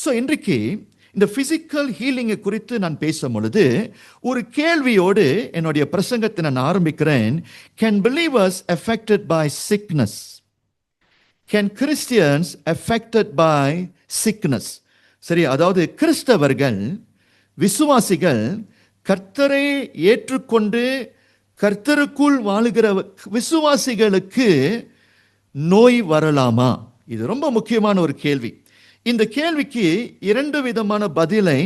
So இன்றைக்கு இந்த physical ஹீலிங்கை குறித்து நான் பேசும் பொழுது ஒரு கேள்வியோடு என்னுடைய பிரசங்கத்தை நான் ஆரம்பிக்கிறேன். Can believers affected by sickness? Can Christians affected by sickness? சரி, அதாவது கிறிஸ்தவர்கள், விசுவாசிகள், கர்த்தரை ஏற்றுக்கொண்டு கர்த்தருக்குள் வாழுகிற விசுவாசிகளுக்கு நோய் வரலாமா? இது ரொம்ப முக்கியமான ஒரு கேள்வி. இந்த கேள்விக்கு இரண்டு விதமான பதிலை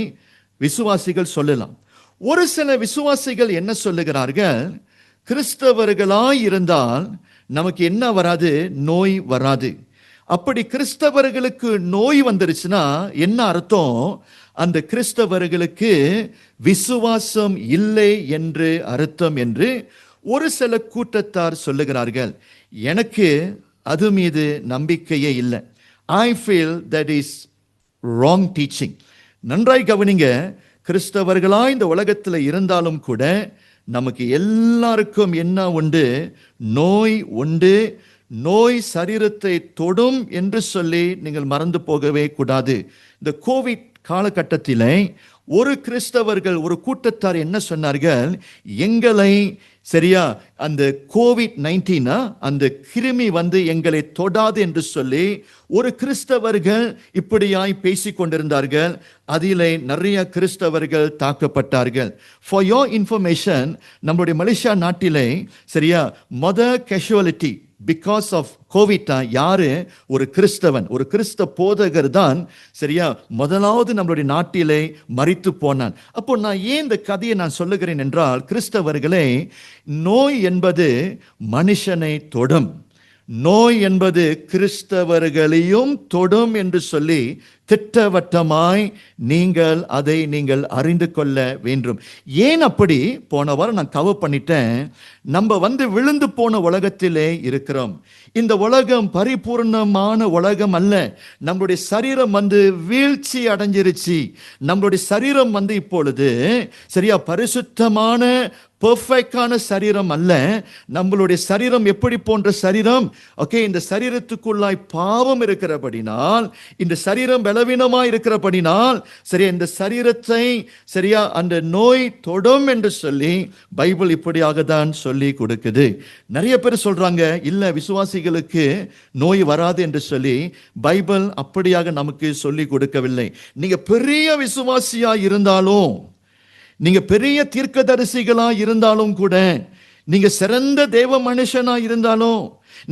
விசுவாசிகள் சொல்லலாம். ஒரு சில விசுவாசிகள் என்ன சொல்லுகிறார்கள்? கிறிஸ்தவர்களாய் இருந்தால் நமக்கு என்ன வராது? நோய் வராது. அப்படி கிறிஸ்தவர்களுக்கு நோய் வந்துருச்சுன்னா என்ன அர்த்தம்? அந்த கிறிஸ்தவர்களுக்கு விசுவாசம் இல்லை என்று அர்த்தம் என்று ஒரு சில கூட்டத்தார் சொல்லுகிறார்கள். எனக்கு அது மீது நம்பிக்கையே இல்லை. I feel that is wrong teaching. நன்றாய் கவனிங்க, கிறிஸ்தவர்களாய் இந்த உலகத்தில் இருந்தாலும் கூட நமக்கு எல்லாருக்கும் என்ன உண்டு? நோய் உண்டு. நோய் சரீரத்தை தொடும் என்று சொல்லி நீங்கள் மறந்து போகவே கூடாது. இந்த கோவிட் காலகட்டத்தில் ஒரு கிறிஸ்தவர்கள், ஒரு கூட்டத்தார் என்ன சொன்னார்கள்? எங்களை சரியா அந்த COVID-19 அந்த கிருமி எங்களை தொடாது என்று சொல்லி ஒரு கிறிஸ்தவர்கள் இப்படியாய் பேசிக் கொண்டிருந்தார்கள். அதிலே நிறைய கிறிஸ்தவர்கள் தாக்கப்பட்டார்கள். ஃபார் யோர் இன்ஃபர்மேஷன், நம்முடைய மலேசியா நாட்டிலே சரியா கேஷுவாலிட்டி பிகாஸ் ஆஃப் கோவிட் யாரு? ஒரு கிறிஸ்தவன், ஒரு கிறிஸ்தவ போதகர் தான் சரியா முதலாவது நம்மளுடைய நாட்டிலே மரித்து போனான். அப்போ நான் ஏன் இந்த கதையை நான் சொல்லுகிறேன் என்றால், கிறிஸ்தவர்களே, நோய் என்பது மனுஷனை தொடும். நோய் என்பது கிறிஸ்தவர்களையும் தொடும் என்று சொல்லி திட்டவட்டமாய் நீங்கள் அறிந்து கொள்ள வேண்டும். ஏன் அப்படி? போன வாரம் நான் கவர் பண்ணிட்டேன். நம்ம விழுந்து போன உலகத்திலே இருக்கிறோம். இந்த உலகம் பரிபூர்ணமான உலகம் அல்ல. நம்மளுடைய சரீரம் வீழ்ச்சி அடைஞ்சிருச்சு. நம்மளுடைய சரீரம் இப்பொழுது சரியா பரிசுத்தமான பெர்ஃபெக்டான சரீரம் அல்ல. நம்மளுடைய சரீரம் எப்படி போன்ற சரீரம்? ஓகே, இந்த சரீரத்துக்குள்ளாய் பாவம் இருக்கிறபடினால், இந்த சரீரம் பலவீனமா இருக்கிறபடினால் சரியா இந்த சரீரத்தை சரியா அந்த நோய் தொடும் என்று சொல்லி பைபிள் இப்படியாக தான் சொல்லி கொடுக்குது. நிறைய பேர் சொல்றாங்க, இல்ல விசுவாசிகளுக்கு நோய் வராது என்று சொல்லி பைபிள் அப்படியாக நமக்கு சொல்லி கொடுக்கவில்லை. நீங்க பெரிய விசுவாசியா இருந்தாலும், நீங்க பெரிய தீர்க்கதரிசிகளா இருந்தாலும் கூட, நீங்க சிறந்த தேவ மனுஷனா இருந்தாலும்,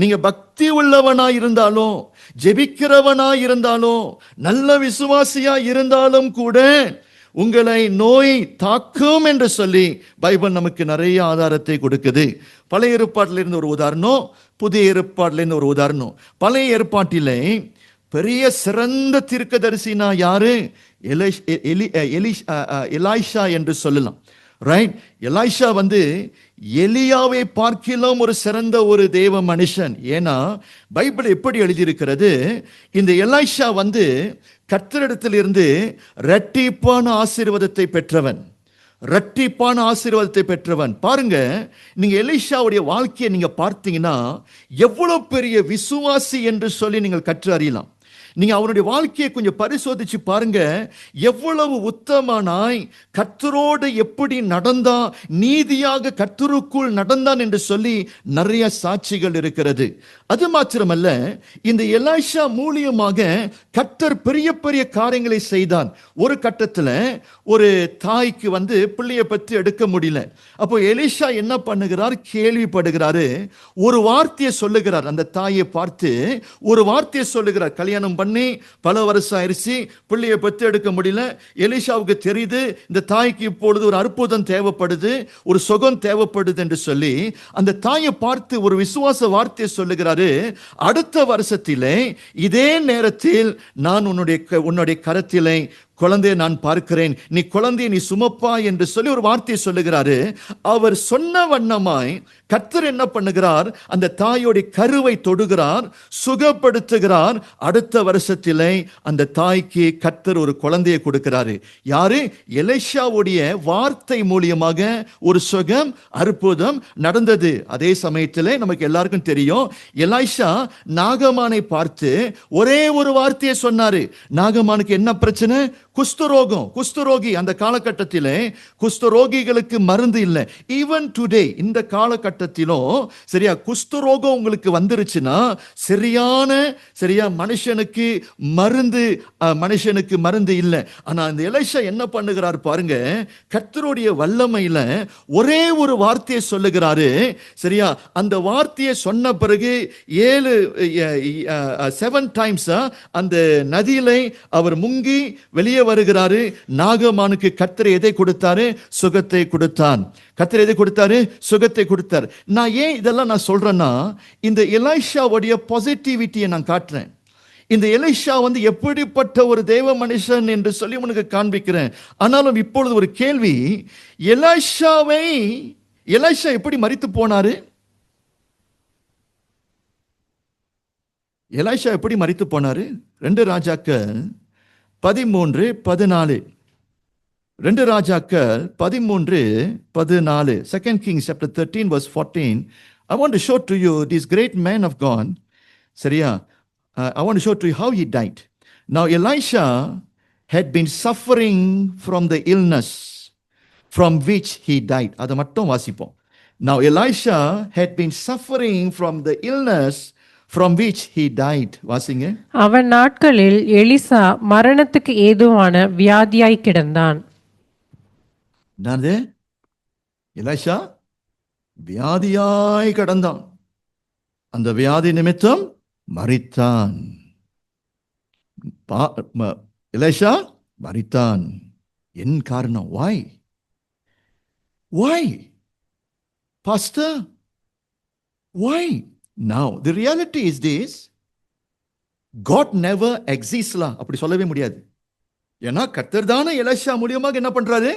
நீங்க பக்தி உள்ளவனா இருந்தாலும், ஜெபிக்கிறவனா இருந்தாலும், நல்ல விசுவாசியா இருந்தாலும் கூட உங்களை நோய் தாக்கும் என்று சொல்லி பைபிள் நமக்கு நிறைய ஆதாரத்தை கொடுக்குது. பழைய ஏற்பாட்டிலிருந்து ஒரு உதாரணம், புதிய ஏற்பாட்டிலிருந்து ஒரு உதாரணம். பழைய ஏற்பாட்டிலே பெரிய சிறந்த தீர்க்கதரிசினா யாரு? எலிஷா என்று சொல்லலாம். ரைட்? எலிஷா எலியாவை பார்க்கிலும் ஒரு சிறந்த ஒரு தேவ மனுஷன். ஏன்னா பைபிள் எப்படி எழுதியிருக்கிறது? இந்த எலிஷா கர்த்தரிடத்திலிருந்து இரட்டிப்பான ஆசீர்வாதத்தை பெற்றவன். இரட்டிப்பான ஆசீர்வாதத்தை பெற்றவன். பாருங்க, நீங்க எலிஷாவுடைய வாழ்க்கையை நீங்க பார்த்தீங்கன்னா எவ்வளவு பெரிய விசுவாசி என்று சொல்லி நீங்கள் கற்று அறியலாம். நீங்க அவருடைய வாழ்க்கையை கொஞ்சம் பரிசோதிச்சு பாருங்க. எவ்வளவு உத்தமனாய் கர்த்தரோடு எப்படி நடந்தான், நீதியாக கர்த்தருக்குள் நடந்தான் என்று சொல்லி நிறைய சாட்சிகள் இருக்கிறது. அது மாத்திரமல்ல, இந்த எலிஷா மூலியமாக கர்த்தர் பெரிய பெரிய காரியங்களை செய்தான். ஒரு கட்டத்தில் ஒரு தாய்க்கு பிள்ளையை பற்றி எடுக்க முடியல. அப்போ எலிஷா என்ன பண்ணுகிறார்? கேள்விப்படுகிறாரு. ஒரு வார்த்தையை சொல்லுகிறார். அந்த தாயை பார்த்து ஒரு வார்த்தையை சொல்லுகிறார். கல்யாணம் பண்ணி பல வருஷம் ஆயிடுச்சு, பிள்ளையை பற்றி எடுக்க முடியல. எலிஷாவுக்கு தெரியுது இந்த தாய்க்கு இப்பொழுது ஒரு அற்புதம் தேவைப்படுது, ஒரு சுகம் தேவைப்படுது என்று சொல்லி அந்த தாயை பார்த்து ஒரு விசுவாச வார்த்தையை சொல்லுகிறாரு. அடுத்த வருஷத்திலே இதே நேரத்தில் நான் உன்னுடைய கரத்திலே குழந்தையை நான் பார்க்கிறேன், நீ குழந்தையை நீ சுமப்பா என்று சொல்லி ஒரு வார்த்தையை சொல்லுகிறாரு. அவர் சொன்ன வண்ணமாய் கர்த்தர் என்ன பண்ணுகிறார், அந்த தாயோடைய கருவை தொடுகிறார், சுகப்படுத்துகிறார். அடுத்த வருஷத்திலே அந்த தாய்க்கு கர்த்தர் ஒரு குழந்தையை கொடுக்கிறாரு. யாரு? எலிஷாவுடைய வார்த்தை மூலியமாக ஒரு சுகம் அற்புதம் நடந்தது. அதே சமயத்திலே நமக்கு எல்லாருக்கும் தெரியும், எலிஷா நாகமானை பார்த்து ஒரே ஒரு வார்த்தையை சொன்னாரு. நாகமானுக்கு என்ன பிரச்சனை? குஷ்டரோகம், குஷ்டரோகி. அந்த காலகட்டத்திலே குஷ்டரோகிகளுக்கு மருந்து இல்லை. ஈவன் டுடே, இந்த காலகட்டத்திலும் சரியா குஷ்டரோகம் உங்களுக்கு வந்துருச்சுன்னா சரியா மனுஷனுக்கு மருந்து இல்லை. ஆனா இந்த எலிஷா என்ன பண்ணுகிறார் பாருங்க, கர்த்தருடைய வல்லமையில ஒரே ஒரு வார்த்தையை சொல்லுகிறாரு. சரியா, அந்த வார்த்தையை சொன்ன பிறகு 7 டைம்ஸ் அந்த நதியிலே அவர் முங்கி வெளியே வருகிறாரு. நாகமானுக்கு கர்த்தர் எதை கொடுத்தாரு? சுகத்தை கொடுத்தான். கர்த்தர் எதை கொடுத்தாரு? சுகத்தை கொடுத்தார். நான் ஏன் இதெல்லாம் நான் சொல்றேன்னா, இந்த எலிஷாவுடைய பாசிட்டிவிட்டியை நான் காட்டுறேன். இந்த எலிஷா எப்படிப்பட்ட ஒரு தேவ மனுஷன் என்று சொல்லி உனக்கு காண்பிக்கிறேன். ஆனாலும் இப்பொழுது ஒரு கேள்வி, எலிஷா எப்படி மரித்து போனாரு? எலிஷா எப்படி மரித்து போனாரு? 2 ராஜாக்கள் 13:14. 2 ராஜாக்கள் 13:14. 2 Kings chapter 13 verse 14. I want to show to you this great man of God. சரியா, I want to show to you how he died. Now Elisha had been suffering from the illness from which he died. அதை மட்டும் வாசிப்போம். Now Elisha had been suffering from the illness from which he died. வாசிங்க. அவன் நாட்களில் Elisha மரணத்துக்கு ஏதுவான வியாதியாய் கிடந்தான். என்னது? எலிஷா வியாதியாய் கிடந்தான். அந்த வியாதி நிமித்தம் மரித்தான். எலிஷா மரித்தான். என் காரணம்? why pastor, why? Now the reality is this, God never exists la. அப்படி சொல்லவே முடியாது. ஏன்னா கர்த்தர் தானே எலிஷா மூலமாக என்ன பண்றாரு?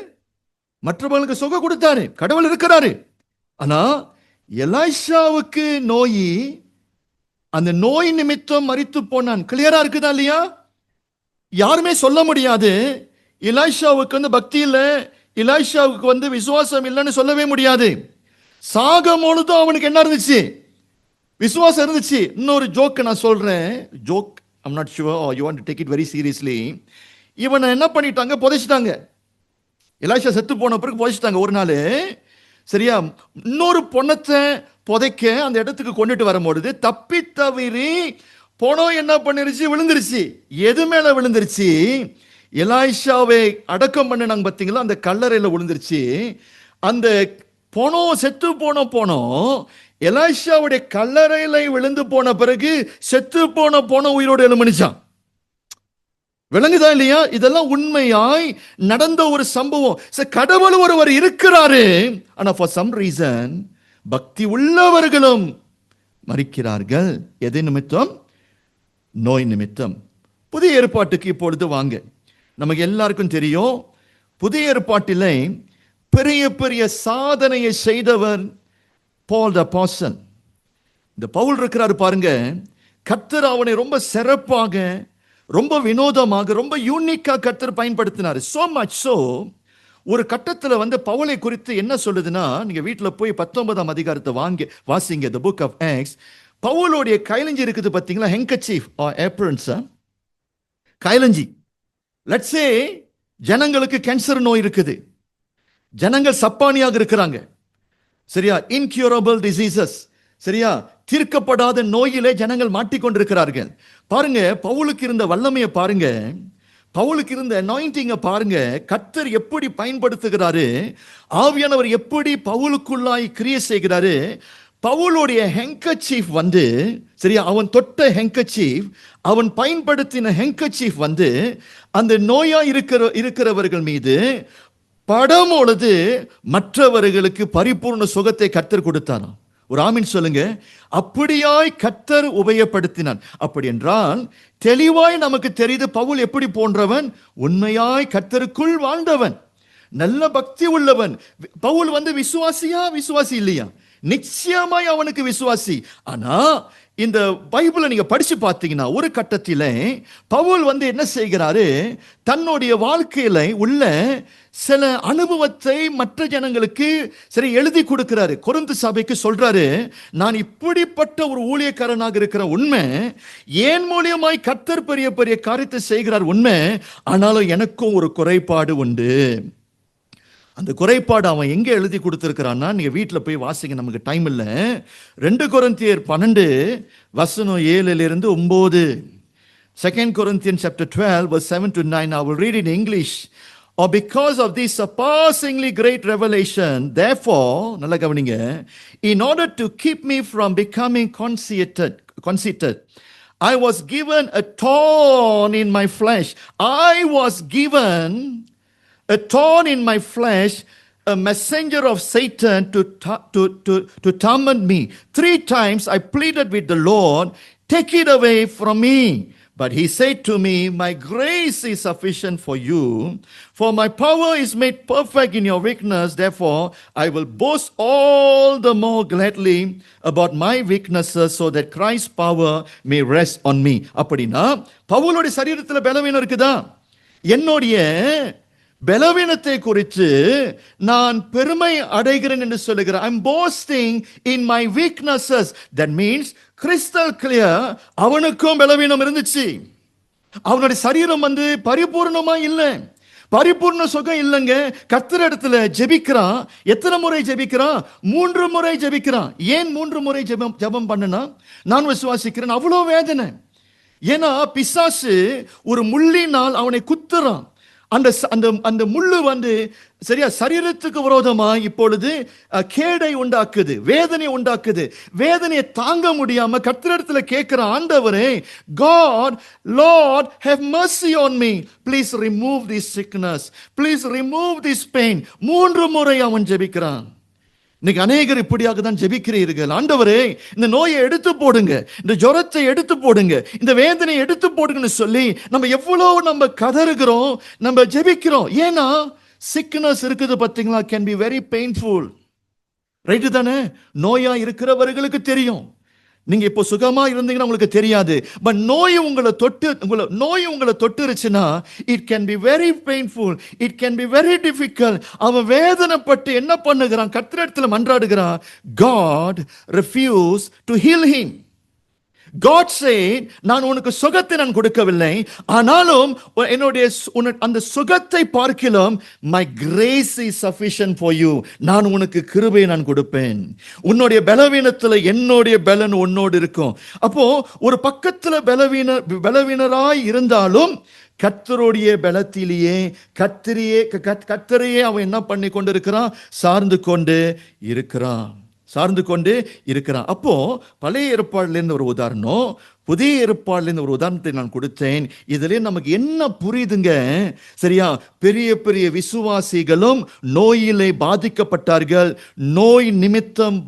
மற்றவர்களுக்கு சுகம் கொடுத்தாரு. கடவுள் இருக்கிறாரு. ஆனா எலிஷாவுக்கு நோய், அந்த நோய் நிமித்தம் மரித்து போனான். கிளியரா இருக்குதா இல்லையா? யாருமே சொல்ல முடியாது எலிஷாவுக்கு பக்தி இல்லை, எலிஷாவுக்கு விசுவாசம் இல்லைன்னு சொல்லவே முடியாது. சாகும் பொழுதும் அவனுக்கு என்ன இருந்துச்சு? விசுவாசம் இருந்துச்சு. இன்னொரு ஜோக் நான் சொல்றேன். Joke, I'm not sure you want to take it very seriously. இவனை என்ன பண்ணிட்டாங்க? புதைச்சிட்டாங்க. எலிஷா செத்து போன பிறகு புதைச்சிட்டாங்க ஒரு நாள். சரியா, இன்னொரு பொண்ணத்தை புதைக்க அந்த இடத்துக்கு கொண்டுட்டு வரும்பொழுது தப்பி தவிரி பொணம் என்ன பண்ணிருச்சு? விழுந்துருச்சு. எது மேல விழுந்துருச்சு? எலிஷாவை அடக்கம் பண்ணினாங்க பார்த்தீங்களா, அந்த கல்லறையில் விழுந்துருச்சு. அந்த பொணம், செத்து போன பொணம் எலிஷாவுடைய கல்லறையில விழுந்து போன பிறகு செத்து போன பொணம் உயிரோடு எழுமணிச்சான். விளங்குதா இல்லையா? இதெல்லாம் உண்மையாய் நடந்த ஒரு சம்பவம். கடவுள் ஒருவர் இருக்கிறாரு, ஆனா ஃபார் சம் ரீசன் பக்தி உள்ளவர்களும் மரிக்கிறார்கள். எது நிமித்தம்? நோய் நிமித்தம். புதிய ஏற்பாட்டுக்கு இப்பொழுது வாங்க. நமக்கு எல்லாருக்கும் தெரியும், புதிய ஏற்பாட்டிலே பெரிய பெரிய சாதனையை செய்தவர் Paul the apostle. இந்த பவுல் இருக்கிறாரு பாருங்க, கர்த்தர் அவனை ரொம்ப சிறப்பாக, ரொம்ப வினோதமாக, ரொம்ப யூனிக்கா கர்த்தர் பயன்படுத்தினார். so much so ஒரு கட்டத்தில் பவுலை குறித்து என்ன சொல்லுதுன்னா, நீங்க வீட்டில் போய் 19ஆம் அதிகாரத்தை வாசிங்க, the book of Acts. பவுலுடைய கைலஞ்சி இருக்குது பார்த்தீங்களா, handkerchief or aprons, கைலஞ்சி. let's say ஜனங்களுக்கு கேன்சர் நோய் இருக்குது, ஜனங்கள் சப்பானியாக இருக்கிறாங்க. சரியா, இன்க்யூரபிள் டிசீசஸ், சரியா, தீர்க்கப்படாத நோயிலே ஜனங்கள் மாட்டிக்கொண்டிருக்கிறார்கள். பாருங்க, பவுலுக்கு இருந்த வல்லமையை பாருங்க, பவுலுக்கு இருந்த அனாயிண்டிங்கை பாருங்க, கர்த்தர் எப்படி பயன்படுத்துகிறாரு, ஆவியானவர் எப்படி பவுலுக்குள்ளாய் கிரியை செய்கிறாரு. பவுலுடைய ஹெங்கச்சீஃப் சரியா, அவன் தொட்ட ஹெங்கச்சீஃப், அவன் பயன்படுத்தின ஹெங்கச்சீஃப் அந்த நோயா இருக்கிறவர்கள் மீது படம் பொழுது மற்றவர்களுக்கு பரிபூர்ண சுகத்தை கர்த்தர் கொடுத்தாராம். ஒரு ஆமீன் சொல்லுங்க. அப்படியாய் கர்த்தர் உபயோகப்படுத்தினான். அப்படி என்றால் தெளிவாய் நமக்கு தெரியுது பவுல் எப்படி போன்றவன், உண்மையாய் கர்த்தருக்குள் வாழ்ந்தவன், நல்ல பக்தி உள்ளவன். பவுல் விசுவாசியா, விசுவாசி இல்லையா? நிச்சயமாய் அவனுக்கு விசுவாசி. ஆனா இந்த பைபிளை நீங்க படிச்சு பார்த்தீங்கன்னா ஒரு கட்டத்தில பவுல் என்ன செய்கிறாரு, தன்னுடைய வாழ்க்கையில உள்ள சில அனுபவத்தை மற்ற ஜனங்களுக்கு சரி எழுதி கொடுக்கிறாரு. கொரிந்து சபைக்கு சொல்றாரு, நான் இப்படிப்பட்ட ஒரு ஊழியக்காரனாக இருக்கிற உண்மை, ஏன் மூலியமாய் கர்த்தர் பெரிய பெரிய காரியத்தை செய்கிறார் உண்மை, ஆனாலும் எனக்கும் ஒரு குறைபாடு உண்டு. அந்த குறைபாடு அவன் எங்க எழுதி கொடுத்திருக்கிறான்னா, நீங்க வீட்டில் போய் வாசிங்க, நமக்கு டைம் இல்லை. 2 கொரிந்தியர் 12 வசனம் 7-9. 2 Corinthians chapter 12 verse 7-9. I will read in English. Or because of this surpassingly great revelation, therefore, நல்லா கவனிங்க, in order to keep me from becoming conceited, I was given a thorn in my flesh. I was given a thorn in my flesh, a messenger of Satan to torment me. 3 times I pleaded with the Lord, take it away from me. But he said to me, my grace is sufficient for you, for my power is made perfect in your weakness. Therefore, I will boast all the more gladly about my weaknesses, so that Christ's power may rest on me. அப்படினா பவுலோட சரீரத்தில் பலவீனம் இருக்குதா? என்னுடைய பலவீனத்தை குறித்து நான் பெருமை அடைகிறேன் என்று சொல்லுகிறேன். I'm boasting in my weaknesses. That means crystal clear, அவனுக்கும் பலவீனம் இருந்துச்சு. அவனுடைய சரீரம் பரிபூர்ணமா இல்லை, பரிபூர்ண சுகம் இல்லைங்க. கர்த்தர் இடத்துல ஜெபிக்கிறான். எத்தனை முறை ஜெபிக்கிறான்? 3 முறை ஜெபிக்கிறான். ஏன் 3 முறை ஜெபம் பண்ணனா? நான் விசுவாசிக்கிறேன், அவ்வளோ வேதனை. ஏன்னா பிசாசு ஒரு முள்ளினால் அவனை குத்துறான். அந்த முள்ளு சரியா சரீரத்துக்கு விரோதமா இப்பொழுது கேடை உண்டாக்குது, வேதனை உண்டாக்குது. வேதனையை தாங்க முடியாம கர்த்தரிடத்துல கேட்கிற, ஆண்டவரே, God, Lord, have mercy on me, please remove this sickness, please remove this pain. 3 முறை அவன் ஜெபிக்கிறான். இன்னைக்கு அநேகர் இப்படியாக தான் ஜெபிக்கிறீர்கள். ஆண்டவரே, இந்த நோயை எடுத்து போடுங்க, இந்த ஜுரத்தை எடுத்து போடுங்க, இந்த வேதனையை எடுத்து போடுங்கன்னு சொல்லி நம்ம கதறுகிறோம், நம்ம ஜெபிக்கிறோம். ஏன்னா சிக்னஸ் இருக்குது பார்த்தீங்களா, can be very painful. Right தானே? நோயா இருக்கிறவர்களுக்கு தெரியும். நீங்க இப்போ சுகமா இருந்தீங்கன்னா உங்களுக்கு தெரியாது. பட் நோய் உங்களை தொட்டுருச்சுன்னா it can be very painful, it can be very difficult. அவன் வேதனைப்பட்டு என்ன பண்ணுகிறான்? கர்த்தரிடத்தில் மன்றாடுகிறான். God refused to heal him. God said, நான் உனக்கு சுகத்தை நான் கொடுக்கவில்லை, ஆனாலும் என்னுடைய அந்த சுகத்தை பார்க்கிலும் my grace is sufficient for you. நான் உனக்கு கிருபையை நான் கொடுப்பேன். உன்னுடைய பலவீனத்தில் என்னுடைய பலன் உன்னோடு இருக்கும். அப்போ ஒரு பக்கத்தில் பலவீனராய் இருந்தாலும் கர்த்தருடைய பலத்திலேயே கர்த்தரையே அவன் என்ன பண்ணி கொண்டு இருக்கிறான்? சார்ந்து கொண்டு இருக்கிறான். அப்போ பழைய ஏற்பாடுலேருந்து ஒரு உதாரணம், புதிய ஏற்பாடுலேருந்து ஒரு உதாரணத்தை நான் கொடுத்தேன். இதுல நமக்கு என்ன புரியுதுங்க? சரியா, பெரிய பெரிய விசுவாசிகளும் நோயிலே பாதிக்கப்பட்டார்கள், நோய் நிமித்தம்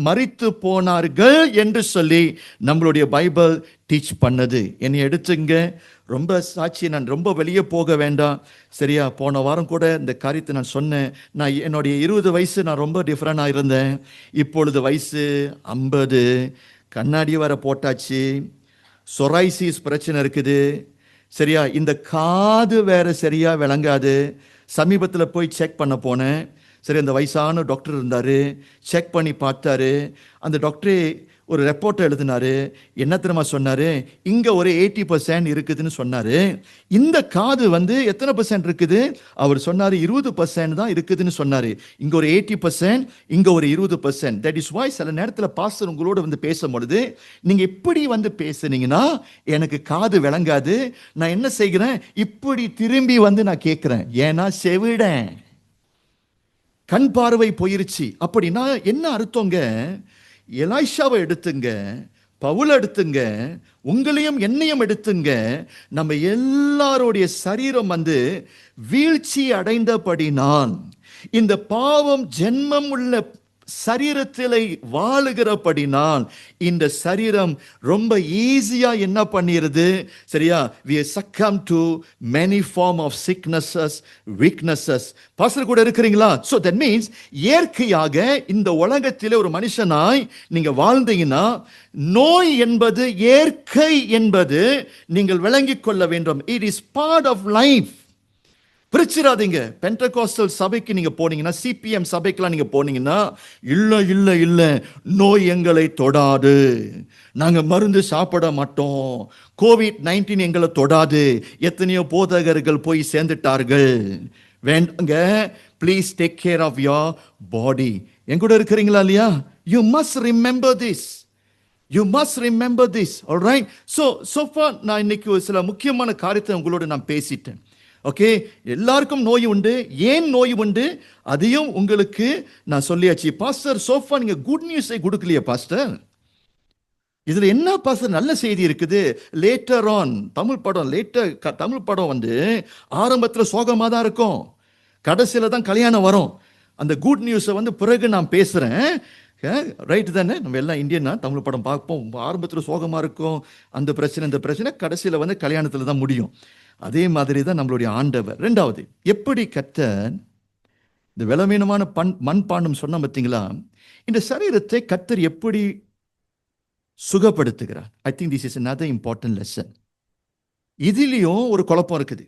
மரித்து போனார்கள் என்று சொல்லி நம்மளுடைய பைபிள் டீச் பண்ணது. என்னை எடுத்துங்க, ரொம்ப சாட்சி, நான் ரொம்ப வெளியே போக வேண்டாம். சரியா, போன வாரம் கூட இந்த காரியத்தை நான் சொன்னேன். நான் என்னுடைய 20 வயசு நான் ரொம்ப டிஃப்ரெண்டாக இருந்தேன். இப்பொழுது வயசு 50, கண்ணாடி வர போட்டாச்சு, சொரைசிஸ் பிரச்சனை இருக்குது. சரியா, இந்த காது வேற சரியா விளங்காது. சமீபத்தில் போய் செக் பண்ண போனேன். சரி, அந்த வயசான டாக்டர் இருந்தார், செக் பண்ணி பார்த்தாரு. அந்த டாக்டரே ஒரு ரெப்போர்ட்டை எழுதினாரு. என்ன தெரியுமா சொன்னாரு? இங்க ஒரு 80% இருக்குதுன்னு சொன்னாரு. இந்த காது எத்தனை % இருக்குது? அவர் சொன்னாரு 20% தான் இருக்குதுன்னு சொன்னாரு. இங்க ஒரு 80%, இங்க ஒரு 20%. தட் இஸ் வாய் சில நேரத்தில் பாஸ்டர் உங்களோட பேசும்பொழுது நீங்க இப்படி பேசுனீங்கன்னா எனக்கு காது விளங்காது. நான் என்ன செய்கிறேன்? இப்படி திரும்பி நான் கேட்கிறேன். ஏன்னா செவிடேன், கண் பார்வை போயிருச்சு. அப்படின்னா என்ன அர்த்தங்க? எலாய்ஷாவை எடுத்துங்க, பவுல் எடுத்துங்க, உங்களையும் என்னையும் எடுத்துங்க. நம்ம எல்லாருடைய சரீரம் வீழ்ச்சி அடைந்தபடினால், இந்த பாவம் ஜென்மம் உள்ள சரீரத்திலே வாழுகிறபடினால் இந்த சரீரம் ரொம்ப ஈஸியா என்ன பண்ணிருது, சரியா? we succumb to many form of sicknesses, weaknesses. Pastor கூட இருக்கிறீங்களா? so that means இயற்கையாக இந்த உலகத்திலே ஒரு மனுஷனாய் நீங்க வாழ்ந்தீங்கன்னா நோய் என்பது இயற்கை என்பது நீங்கள் விளங்கிக் கொள்ள வேண்டும். it is part of life. பிரிச்சிடாதீங்க. பெண்டகோஸ்டல் சபைக்கு நீங்க போனீங்கன்னா, சிபிஎம் சபைக்கெல்லாம் நீங்க போனீங்கன்னா, இல்ல இல்ல இல்ல நோய் எங்களை தொடாது, நாங்க மருந்து சாப்பிட மாட்டோம், COVID-19 எங்களை தொடாது, எத்தனையோ போதகர்கள் போய் சேர்ந்துட்டார்கள். வேண்டாங்க, please take care of your body. என் கூட இருக்கிறீங்களா இல்லையா? You must remember this. You must remember this. All right? So far நான் இன்னைக்கு சில முக்கியமான காரியத்தை உங்களோட நான் பேசிட்டேன். ஓகே, எல்லாருக்கும் நோய் உண்டு. ஏன் நோய் உண்டு அதையும் உங்களுக்கு நான் சொல்லியாச்சு. பாஸ்டர் சோஃபா நீங்க குட் நியூஸை கொடுக்கலையே பாஸ்டர், இதுல என்ன பாஸ்டர் நல்ல செய்தி இருக்குது? லேட்டர் ஆன் தமிழ் படம் வந்து ஆரம்பத்தில் சோகமாக தான் இருக்கும், கடைசியில தான் கல்யாணம் வரும். அந்த குட் நியூஸை வந்து பிறகு நான் பேசுறேன். ரைட்டு தானே? நம்ம எல்லாம் இந்தியன்னா தமிழ் படம் பார்ப்போம், ஆரம்பத்தில் சோகமாக இருக்கும், அந்த பிரச்சனை இந்த பிரச்சனை, கடைசியில் வந்து கல்யாணத்தில் தான் முடியும். அதே மாதிரி தான் நம்மளுடைய ஆண்டவர். ரெண்டாவது, எப்படி கர்த்தர் இந்த விலவீனமான மண்பாண்டம் சொன்ன பார்த்தீங்களா, இந்த சரீரத்தை கர்த்தர் எப்படி சுகப்படுத்துகிறார். I think this is another important lesson. இதுலேயும் ஒரு குழப்பம் இருக்குது.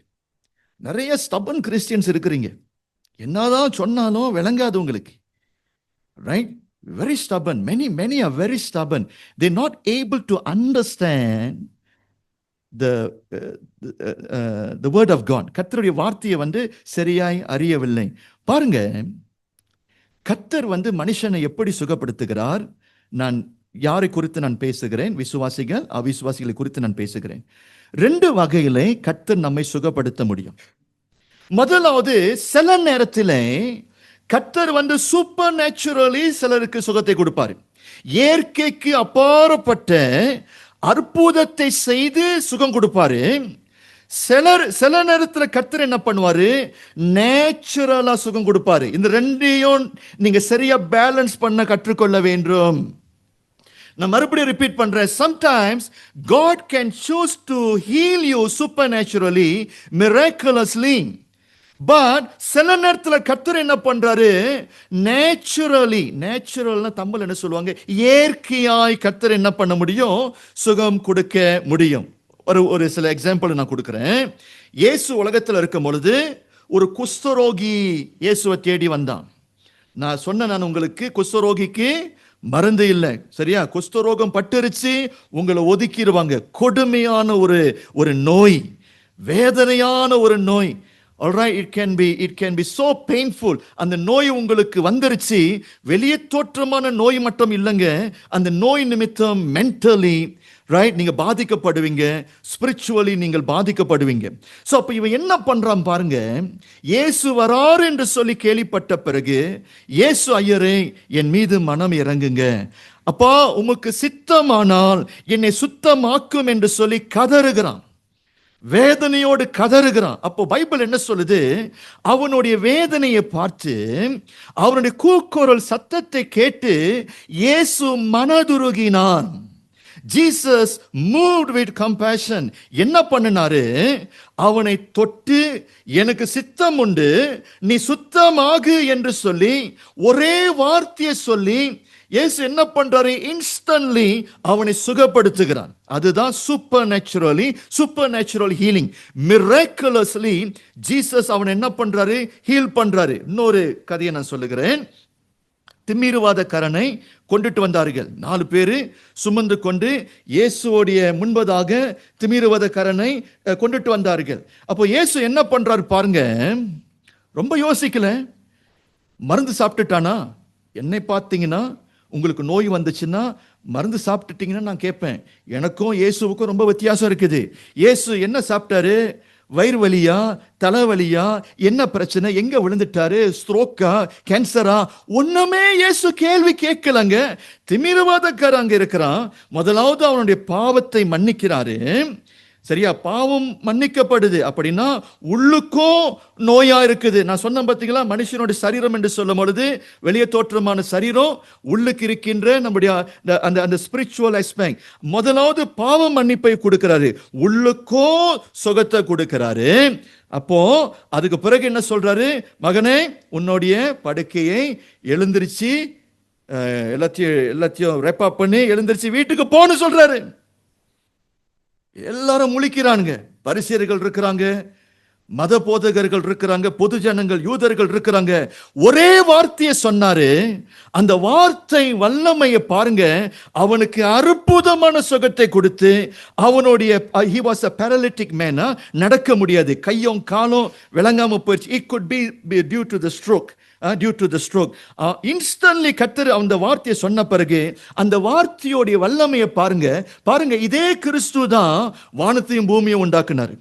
நிறைய ஸ்டபன் கிறிஸ்டியன்ஸ் இருக்கிறீங்க, என்னதான் சொன்னாலும் விளங்காது உங்களுக்கு. Right? Very stubborn. Many are very stubborn. They're not able to understand the word of God. கர்த்தருடைய வார்த்தையை வந்து சரியாய் அறியவில்லை. பாருங்க, கர்த்தர் வந்து மனுஷனை எப்படி சுகப்படுத்துகிறார். நான் யாரை குறித்து நான் பேசுகிறேன்? விசுவாசிகள் அவிசுவாசிகளை குறித்து நான் பேசுகிறேன். ரெண்டு வகையிலே கர்த்தர் நம்மை சுகப்படுத்த முடியும். முதலாவது, சில நேரத்திலே கர்த்தர் வந்து சூப்பர் நேச்சுரலி சிலருக்கு சுகத்தை கொடுப்பாரு. இயற்கைக்கு அப்பாற்பட்ட அற்புதத்தை செய்து சுகம் கொடுப்பாரு. சில நேரத்தில் கர்த்தர் என்ன பண்ணுவாரு, நேச்சுரலா சுகம் கொடுப்பாரு. இந்த ரெண்டையும் நீங்க சரியா பேலன்ஸ் பண்ண கற்றுக்கொள்ள வேண்டும். நான் மறுபடியும் ரிப்பீட் பண்றேன். Sometimes God can choose to heal you supernaturally, miraculously. But சில நேரத்தில் கர்த்தர் என்ன பண்றாரு, நேச்சுரல்னா தமிழ் என்ன சொல்லுவாங்க, இயற்கையாய் கர்த்தர் என்ன பண்ண முடியும், சுகம் கொடுக்க முடியும். ஒரு சில எக்ஸாம்பிள் நான் கொடுக்குறேன். இயேசு உலகத்தில் இருக்கும் பொழுது ஒரு குஷ்டரோகி இயேசுவை தேடி வந்தான். நான் சொன்னேன் உங்களுக்கு, குஷ்டரோகிக்கு மருந்து இல்லை, சரியா? குஷ்டரோகம் பட்டுருச்சு, உங்களை ஒதுக்கிடுவாங்க. கொடுமையான ஒரு நோய், வேதனையான ஒரு நோய். All right, it can be so painful. அந்த நோய் உங்களுக்கு வந்துருச்சு, வெளியே தோற்றமான நோய் மட்டும் இல்லைங்க, அந்த நோய் நிமித்தம் மென்டலி ரைட் நீங்க பாதிக்கப்படுவீங்க, ஸ்பிரிச்சுவலி நீங்கள் பாதிக்கப்படுவீங்க. ஸோ அப்போ இவன் என்ன பண்றான் பாருங்க, இயேசு வராரு என்று சொல்லி கேள்விப்பட்ட பிறகு, இயேசு ஐயரே என் மீது மனம் இறங்குங்க, அப்பா உமக்கு சித்தமானால் என்னை சுத்தமாக்கும் என்று சொல்லி கதறுகிறான், வேதனையோடு கதறுகிறான். அப்போ பைபிள் என்ன சொல்லுது, அவனுடைய வேதனையை பார்த்து அவனுடைய கூக்குரல் சத்தத்தை கேட்டு இயேசு மனதுருகினான். Jesus moved with compassion. என்ன பண்ணினாரு, அவனை தொட்டு எனக்கு சித்தம் உண்டு நீ சுத்தமாகு என்று சொல்லி ஒரே வார்த்தையை சொல்லி இயேசு என்ன பண்றாரு, இன்ஸ்டன்ட்லி அவனை சுகப்படுத்துகிறான். அதுதான் super natural healing. Miraculously Jesus அவனை என்ன பண்றாரு, ஹீல் பண்றாரு. இன்னொரு கதையை நான் சொல்லுகிறேன். திமிருவாதக்காரனை கொண்டுட்டு வந்தார்கள். 4 பேரு சுமந்து கொண்டு இயேசுவோடைய முன்பதாக திமிருவாதக்காரனை கொண்டுட்டு வந்தார்கள். அப்போ இயேசு என்ன பண்றாரு பாருங்க, ரொம்ப யோசிக்கல. மருந்து சாப்பிட்டுட்டானா? என்னை பார்த்தீங்கன்னா உங்களுக்கு நோய் வந்துச்சுன்னா மருந்து சாப்பிட்டுட்டீங்கன்னா நான் கேட்பேன், எனக்கும் இயேசுவுக்கும் ரொம்ப வித்தியாசம் இருக்குது. இயேசு என்ன சாப்பிட்டாரு, வயிறு வலியா, தலைவலியா, என்ன பிரச்சனை, எங்க விழுந்துட்டாரு, ஸ்ட்ரோக்கா, கேன்சரா, ஒண்ணுமே இயேசு கேள்வி கேட்கலங்க. திமிருவாதக்காரன் அங்க இருக்கிறான். முதலாவது அவனுடைய பாவத்தை மன்னிக்கிறாரு. சரியா? பாவம் மன்னிக்கப்படுது அப்படின்னா உள்ளுக்கும் நோயா இருக்குது. நான் சொன்ன பார்த்தீங்களா, மனுஷனுடைய சரீரம் என்று சொல்லும் பொழுது வெளியே தோற்றமான சரீரம், உள்ளுக்கு இருக்கின்ற நம்முடைய அந்த அந்த ஸ்பிரிச்சுவல் ஆஸ்பெக்ட். முதலாவது பாவம் மன்னிப்பை கொடுக்கிறாரு, உள்ளுக்கும் சுகத்தை கொடுக்கிறாரு. அப்போ அதுக்கு பிறகு என்ன சொல்றாரு? மகனே, உன்னுடைய படுக்கையை எழுந்திருச்சு எல்லாத்தையும் ரெப்பா பண்ணி எழுந்திருச்சு வீட்டுக்கு போன்னு சொல்றாரு. எல்லாரும் முழிக்கிறாங்க. பரிசேயர்கள் இருக்கிறாங்க, மத போதகர்கள் இருக்கிறாங்க, பொது ஜனங்கள் யூதர்கள் இருக்கிறாங்க. ஒரே வார்த்தையை சொன்னாரு, அந்த வார்த்தை வல்லமையை பாருங்க. அவனுக்கு அற்புதமான சுகத்தை கொடுத்து அவனுடைய he was a paralytic man, நடக்க முடியாது, கையும் காலும் விளங்காம போயிடுச்சு. it could be due to the stroke. Instantly கர்த்தர் அந்த வார்த்தையை சொன்ன பிறகு அந்த வார்த்தையோடைய வல்லமையை பாருங்க. பாருங்க, இதே கிறிஸ்து தான் வானத்தையும் பூமியும் உண்டாக்குனார்.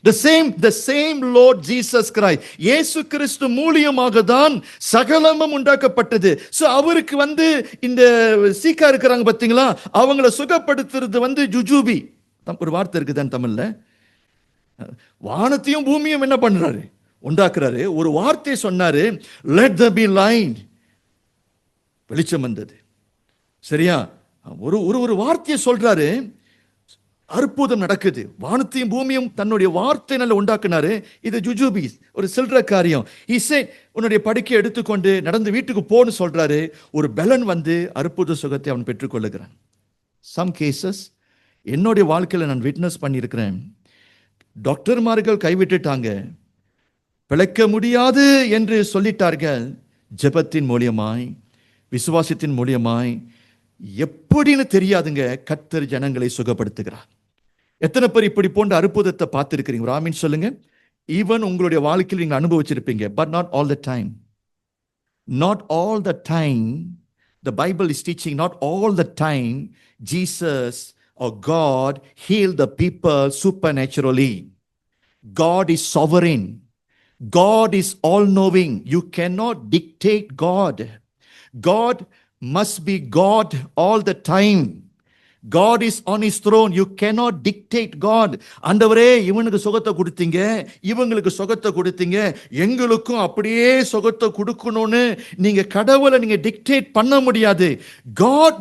The same Lord Jesus Christ, இயேசு கிறிஸ்து மூலியமாக தான் சகலமும் உண்டாக்கப்பட்டது. சோ அவருக்கு இந்த சீக்கா இருக்கிறாங்க பாத்தீங்களா, அவங்கள சுகப்படுத்துறது ஜுஜூபி. ஒரு வார்த்தை இருக்குதான் தமிழ்ல. வானத்தையும் பூமியும் என்ன பண்றாரு? உண்டாக்குறாரு. ஒரு வார்த்தை சொன்னாரு, let there be light, வெளிச்சம் வந்தது. சரியா? ஒரு வார்த்தையை சொல்றாரு, அற்புதம் நடக்குது. வானத்தையும் பூமியும் தன்னுடைய வார்த்தையினால உண்டாக்குனாரு. இது ஜுஜூபி, ஒரு சில்ற காரியம். he said, உன்னுடைய படுக்கையை எடுத்துக்கொண்டு நடந்து வீட்டுக்கு போன்னு சொல்றாரு. ஒரு பலன் அற்புத சுகத்தை அவன் பெற்றுக்கொள்ளுகிறான். சம் கேசஸ் என்னுடைய வாழ்க்கையில நான் விட்னஸ் பண்ணியிருக்கிறேன். டாக்டர்மார்கள் கைவிட்டுட்டாங்க, பிழைக்க முடியாது என்று சொல்லிட்டார்கள். ஜெபத்தின் மூலியமாய், விசுவாசத்தின் மூலியமாய், எப்படின்னு தெரியாதுங்க, கர்த்தர் ஜனங்களை சுகப்படுத்துகிறார். எத்தனை பேர் இப்படி போன்ற அற்புதத்தை பார்த்திருக்கிறீங்க? ஆமீன் சொல்லுங்க. ஈவன் உங்களுடைய வாழ்க்கையில் நீங்க அனுபவிச்சிருப்பீங்க. But not all the time. Not all the time. The Bible is teaching not all the time Jesus or God healed the people supernaturally. God is sovereign. God is all-knowing. You cannot dictate God. God must be God all the time. God is on his throne. You cannot dictate God. ஆண்டவரே, இவனுக்கு சுகத்தை கொடுத்தீங்க, இவங்களுக்கு சுகத்தை கொடுத்தீங்க, எங்களுக்கும் அப்படியே சுகத்தை கொடுக்கணும்னு நீங்க கடவுளை நீங்க டிக்டேட் பண்ண முடியாது. God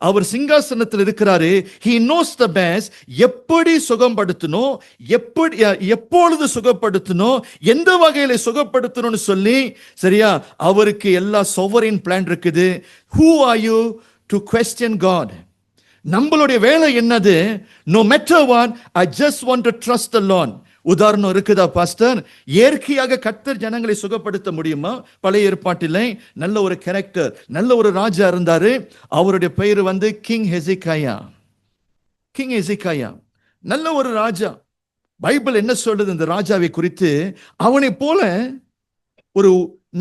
அவர் சிங்காசனத்தில் இருக்கிறாரு. He knows the best. எப்படி சுகப்படுத்தணும், எப்பொழுது சுகப்படுத்தணும், எந்த வகையில சுகப்படுத்தணும்னு சொல்லி, சரியா, அவருக்கு எல்லா sovereign plan இருக்குது. Who are you to question God? நம்மளுடைய வேலை என்னது? No matter what, I just want to trust the Lord. உதாரணம் இருக்குதா பாஸ்டர்? இயற்கையாக கர்த்தர் ஜனங்களை சுகப்படுத்த முடியுமா? பழைய ஏற்பாட்டிலே நல்ல ஒரு கேரக்டர், நல்ல ஒரு ராஜா இருந்தாரு. அவருடைய பெயர் கிங் ஹெசிகாயா. கிங் ஹெசிகாயா நல்ல ஒரு ராஜா. பைபிள் என்ன சொல்றது இந்த ராஜாவை குறித்து? அவனை போல ஒரு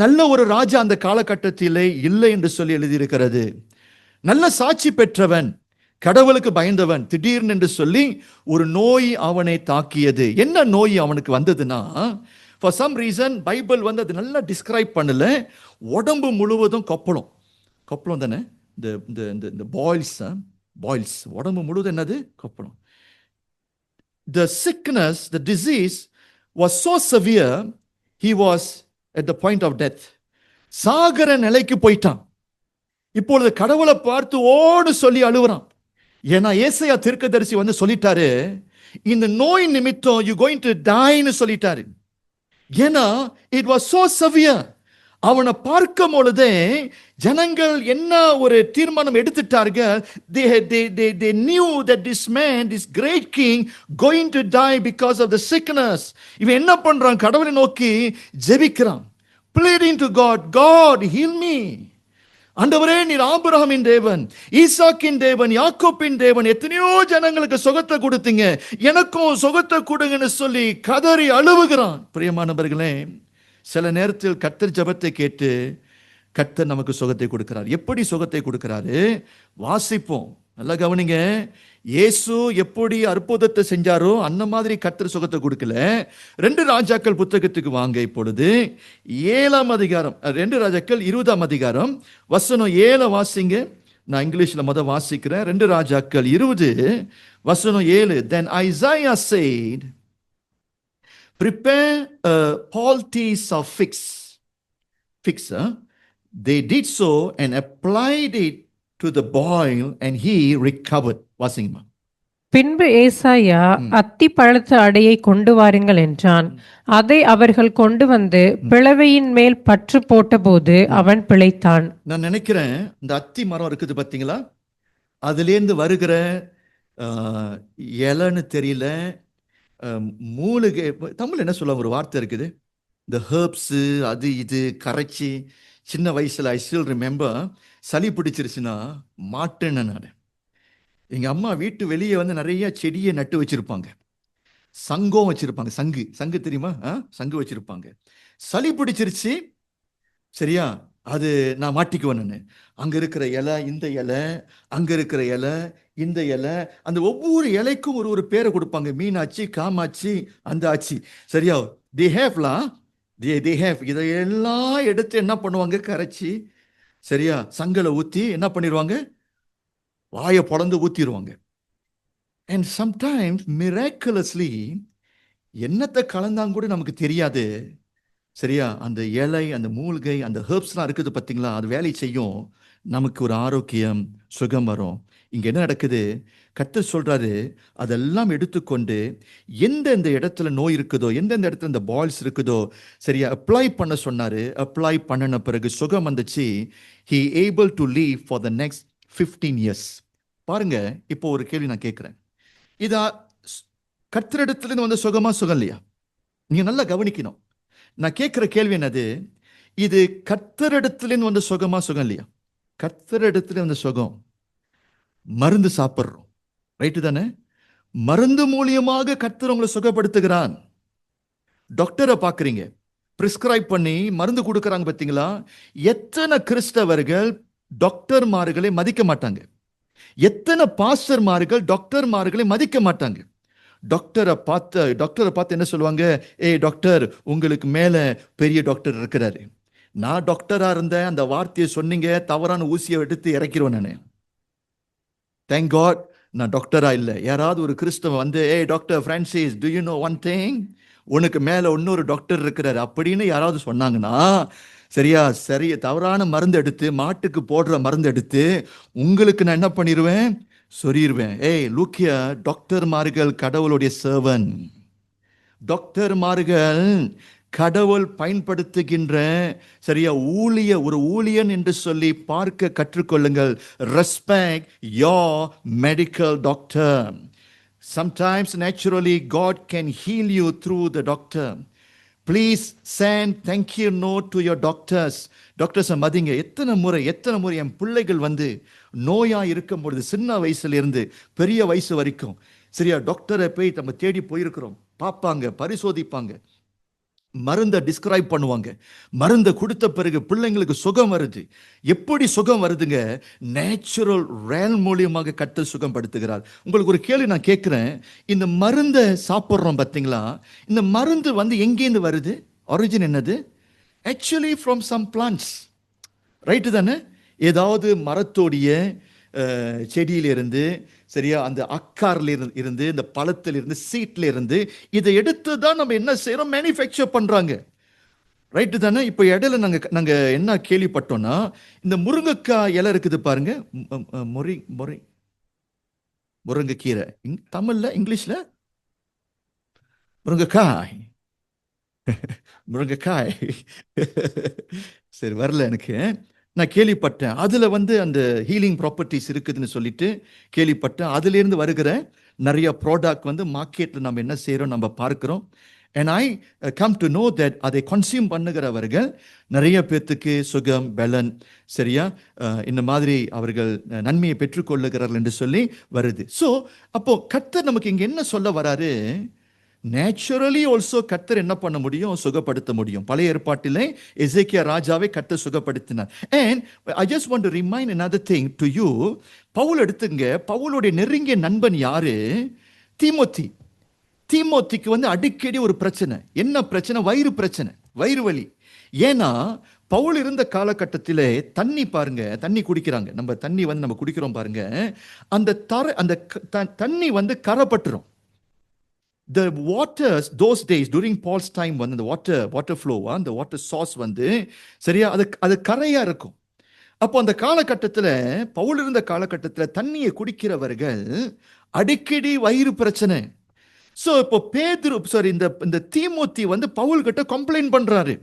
நல்ல ஒரு ராஜா அந்த காலகட்டத்திலே இல்லை என்று சொல்லி எழுதியிருக்கிறது. நல்ல சாட்சி பெற்றவன், கடவுளுக்கு பயந்தவன். திடீர்னு என்று சொல்லி ஒரு நோய் அவனை தாக்கியது. என்ன நோய் அவனுக்கு வந்ததுன்னா, ஃபார் சம் ரீசன் பைபிள் அது நல்லா டிஸ்கிரைப் பண்ணல. உடம்பு முழுவதும் கொப்பளம் தானே, இந்த பாயில்ஸ் உடம்பு முழுவதும் என்னது? கொப்பளம். The sickness, the disease was so severe, he was at the point of death. சாகர நிலைக்கு போயிட்டான். இப்பொழுது கடவுளை பார்த்து ஓடு சொல்லி அழுகுறான். ஏன்னா ஏசாயா தீர்க்கதரிசி சொல்லிட்டாரு, இந்த நோய் நிமித்தம் you going to die ன்னு சொல்லிட்டாரு. ஏன்னா it was so severe. அவனை பார்க்கும் பொழுதே ஜனங்கள் என்ன ஒரு தீர்மானம் எடுத்துட்டார்கள்? They knew that this man, this great king, going to die because of the sickness. இவன் என்ன பண்றான்? கடவுளை நோக்கி ஜெபிக்கிறான், pleading to God, God heal me. ஆண்டவரே, நீர் ஆபிரகாமின் தேவன், ஈசாக்கின் தேவன், யாக்கோபின் தேவன், எத்தனையோ ஜனங்களுக்கு சுகத்தை கொடுத்தீங்க, எனக்கும் சுகத்தை கொடுங்கன்னு சொல்லி கதறி அழுவுகிறான். பிரியமானவர்களே, சில நேரத்தில் கர்த்தர் ஜெபத்தை கேட்டு கர்த்தர் நமக்கு சுகத்தை கொடுக்கிறார். எப்படி சுகத்தை கொடுக்கிறாரு? வாசிப்போம், நல்லா கவனிங்க. இயேசு எப்படி அற்புதத்தை செஞ்சாரோ அந்த மாதிரி கர்த்தர் சுகத்தை கொடுக்கல. 2 ராஜாக்கள் புத்தகத்துக்கு வாங்க. இப்பொழுது 7ஆம் அதிகாரம், 2 ராஜாக்கள் 20ஆம் அதிகாரம் வசனம் 7 வாசிங்க. நான் இங்கிலீஷ்ல வாசிக்கிறேன். 2 ராஜாக்கள் 20:7. Then Isaiah said, prepare a poultice of figs. They did so and applied it to the boil and he recovered. வாசிங்கம்மா. பின்பு ஏசாயா அத்தி பழுத்த அடையை கொண்டு வாருங்கள் என்றான். அதை அவர்கள் கொண்டு வந்து பிளவையின் மேல் பற்று போட்டபோது அவன் பிழைத்தான். நான் நினைக்கிறேன் இந்த அத்தி மரம் இருக்குது பார்த்தீங்களா, அதுலேருந்து வருகிற இலைன்னு தெரியல, மூலிகை, தமிழ் என்ன சொல்ல ஒரு வார்த்தை இருக்குது, இந்த ஹெர்ப்ஸு அது இது கரைச்சி, சின்ன வயசுல ஐ ஸ்டில் ரிமெம்பர் சளி பிடிச்சிருச்சுன்னா மாட்டேன்னு நான். எங்க அம்மா வீட்டு வெளியே நிறைய செடியை நட்டு வச்சிருப்பாங்க, சங்கம் வச்சிருப்பாங்க, சங்கு தெரியுமா, சங்கு வச்சிருப்பாங்க. சளி பிடிச்சிருச்சு சரியா, அது நான் மாட்டிக்குவேன். அங்க இருக்கிற இலை இந்த இலை, அங்க இருக்கிற இலை இந்த இலை, அந்த ஒவ்வொரு இலைக்கும் ஒரு பேரை கொடுப்பாங்க, மீனாட்சி, காமாட்சி, அந்த ஆட்சி சரியா. they have இதையெல்லாம் எடுத்து என்ன பண்ணுவாங்க, கரைச்சி சரியா சங்கலை ஊத்தி என்ன பண்ணிடுவாங்க, வாயை பொளந்து ஊத்திடுவாங்க. அண்ட் சம்டைம்ஸ் மிராக்குலஸ்லி என்னத்தை கலந்தாங்க கூட நமக்கு தெரியாது சரியா. அந்த இலை, அந்த மூலிகை, அந்த ஹெர்ப்ஸ்லாம் இருக்குது பார்த்தீங்களா, அது வேலை செய்யும், நமக்கு ஒரு ஆரோக்கியம், சுகம் வரும். இங்க என்ன நடக்குது, கர்த்தர் சொல்றாரு, அதெல்லாம் எடுத்துக்கொண்டு எந்தெந்த இடத்துல நோய் இருக்குதோ, எந்தெந்த இடத்துல இந்த பால்ஸ் இருக்குதோ சரியா அப்ளை பண்ண சொன்னாரு. அப்ளை பண்ணின பிறகு சுகம் வந்துச்சு. he able to live for the next 15 years. பாருங்க, இப்போ ஒரு கேள்வி நான் கேட்கிறேன், இதா கர்த்தரிடத்துல வந்த சுகம் இல்லையா? நீங்க நல்லா கவனிக்கணும். நான் கேட்கிற கேள்வி என்னது, இது கர்த்தரிடத்துல வந்த சுகம் இல்லையா? கர்த்தரிடத்துல வந்த சுகம், மருந்து சாப்பிடுறோம் ரைட்டு தானே, மருந்து மூலியமாக கர்த்தர் உங்களை சுகப்படுத்துகிறான். டாக்டரை பாக்குறீங்க, பிரிஸ்கிரைப் பண்ணி மருந்து கொடுக்கறாங்க பார்த்தீங்களா. எத்தனை கிறிஸ்தவர்கள் டாக்டர்மார்களை மதிக்க மாட்டாங்க, எத்தனை பாஸ்டர்மார்கள் டாக்டர்மார்களை மதிக்க மாட்டாங்க. டாக்டரை பார்த்து என்ன சொல்லுவாங்க, ஏய் டாக்டர், உங்களுக்கு மேல பெரிய டாக்டர் இருக்கிறாரு. நான் டாக்டரா இருந்தேன், அந்த வார்த்தையை சொன்னீங்க, தவறான ஊசியை எடுத்து இறக்கிடுவேன் நான். தேங்க் காட் நான் டாக்டரா இல்லை. யாராவது ஒரு கிறிஸ்தவ ஏய் doctor Francis, to you know one thing, உனக்கு மேல இன்னொரு டாக்டர் இருக்கிறாரு அப்படின்னு யாராவது சொன்னாங்கன்னா சரியா, தவறான மருந்து எடுத்து, மாட்டுக்கு போடுற மருந்து எடுத்து உங்களுக்கு நான் என்ன பண்ணிடுவேன், சொல்லிடுவேன். ஏய் லூக்கியா, டாக்டர்மார்கள் கடவுளுடைய சர்வன், டாக்டர்மார்கள் கடவுள் பயன்படுத்துகின்ற சரியா ஒரு ஊழியன் என்று சொல்லி பார்க்க கற்றுக்கொள்ளுங்கள். Respect your medical doctor. Sometimes naturally God can heal you through the doctor. Please send thank you note to your doctors. Doctors மதிங்க. எத்தனை முறை என் பிள்ளைகள் நோயா இருக்கும் பொழுது, சின்ன வயசுல இருந்து பெரிய வயசு வரைக்கும் சரியா டாக்டரை போய் நம்ம தேடி போயிருக்கிறோம். பார்ப்பாங்க, பரிசோதிப்பாங்க, மருந்தை டிஸ்கிரைப் பண்ணுவாங்க. மருந்தை கொடுத்த பிறகு பிள்ளைங்களுக்கு சுகம் வருது. எப்படி சுகம் வருதுங்க? நேச்சுரல் ரேல் மூலியமாக கர்த்தர் சுகம் படுத்துகிறார். உங்களுக்கு ஒரு கேள்வி நான் கேட்கிறேன், இந்த மருந்தை சாப்பிட்றோம் பார்த்தீங்களா, இந்த மருந்து எங்கேருந்து வருது? ஒரிஜின் என்னது? Actually from some plants right தானே. ஏதாவது மரத்தோடைய செடியிலிருந்து சரியா, அந்த அக்கார்ல இருந்து, இந்த பழத்துல இருந்து, சீட்ல இருந்து இதை எடுத்து தான் நம்ம என்ன செய்யறோம், மேனுஃபேக்சர் பண்றாங்க ரைட்டு தானே. இப்போ இடையில நாங்க என்ன கேள்விப்பட்டோம்னா, இந்த முருங்கைக்காய் இலை இருக்குது பாருங்க, முருங்கைக்கீரை, தமிழ்ல இங்கிலீஷ்ல முருங்கைக்காய் சரி வரல எனக்கு. நான் கேள்விப்பட்டேன், அதில் அந்த ஹீலிங் ப்ராப்பர்ட்டிஸ் இருக்குதுன்னு சொல்லிட்டு கேள்விப்பட்டேன். அதுலேருந்து வருகிற நிறைய ப்ராடக்ட் மார்க்கெட்டில் நம்ம என்ன செய்கிறோம், நம்ம பார்க்குறோம். And I come to know that அதை கன்சியூம் பண்ணுகிறவர்கள் நிறைய பேர்த்துக்கு சுகம், பலன் சரியா இந்த மாதிரி அவர்கள் நன்மையை பெற்றுக்கொள்ளுகிறார்கள் என்று சொல்லி வருது. ஸோ அப்போ கர்த்தர் நமக்கு இங்கே என்ன சொல்ல வராரு, நேச்சுரலி ஆல்சோ கர்த்தர் என்ன பண்ண முடியும், சுகப்படுத்த முடியும். பழைய ஏற்பாட்டிலே எசேக்கியா ராஜாவை கர்த்தர் சுகப்படுத்தினார். And I just want to remind another thing to you. பவுல் எடுத்துங்க, பவுலுடைய நெருங்கிய நண்பன் யாரு? தீமோத்தி. தீமோத்திக்கு அடிக்கடி ஒரு பிரச்சனை. என்ன பிரச்சனை? வயிறு பிரச்சனை, வயிறு வலி. ஏன்னா பவுல் இருந்த காலகட்டத்திலே தண்ணி பாருங்க, தண்ணி குடிக்கிறாங்க. நம்ம தண்ணி வந்து நம்ம குடிக்கிறோம் பாருங்க, அந்த தண்ணி வந்து கரைப்பட்டுரும். The waters those days during Paul's time வந்து the water flow, அந்த water source வந்து சரியா அது கரையா இருக்கும். அப்போ அந்த காலகட்டத்தில், பவுல் இருந்த காலகட்டத்தில் தண்ணியை குடிக்கிறவர்கள் அடிக்கடி வயிறு பிரச்சனை. ஸோ இப்போ இந்த தீமோத்தி வந்து பவுல் கிட்ட கம்ப்ளைண்ட் பண்றாரு.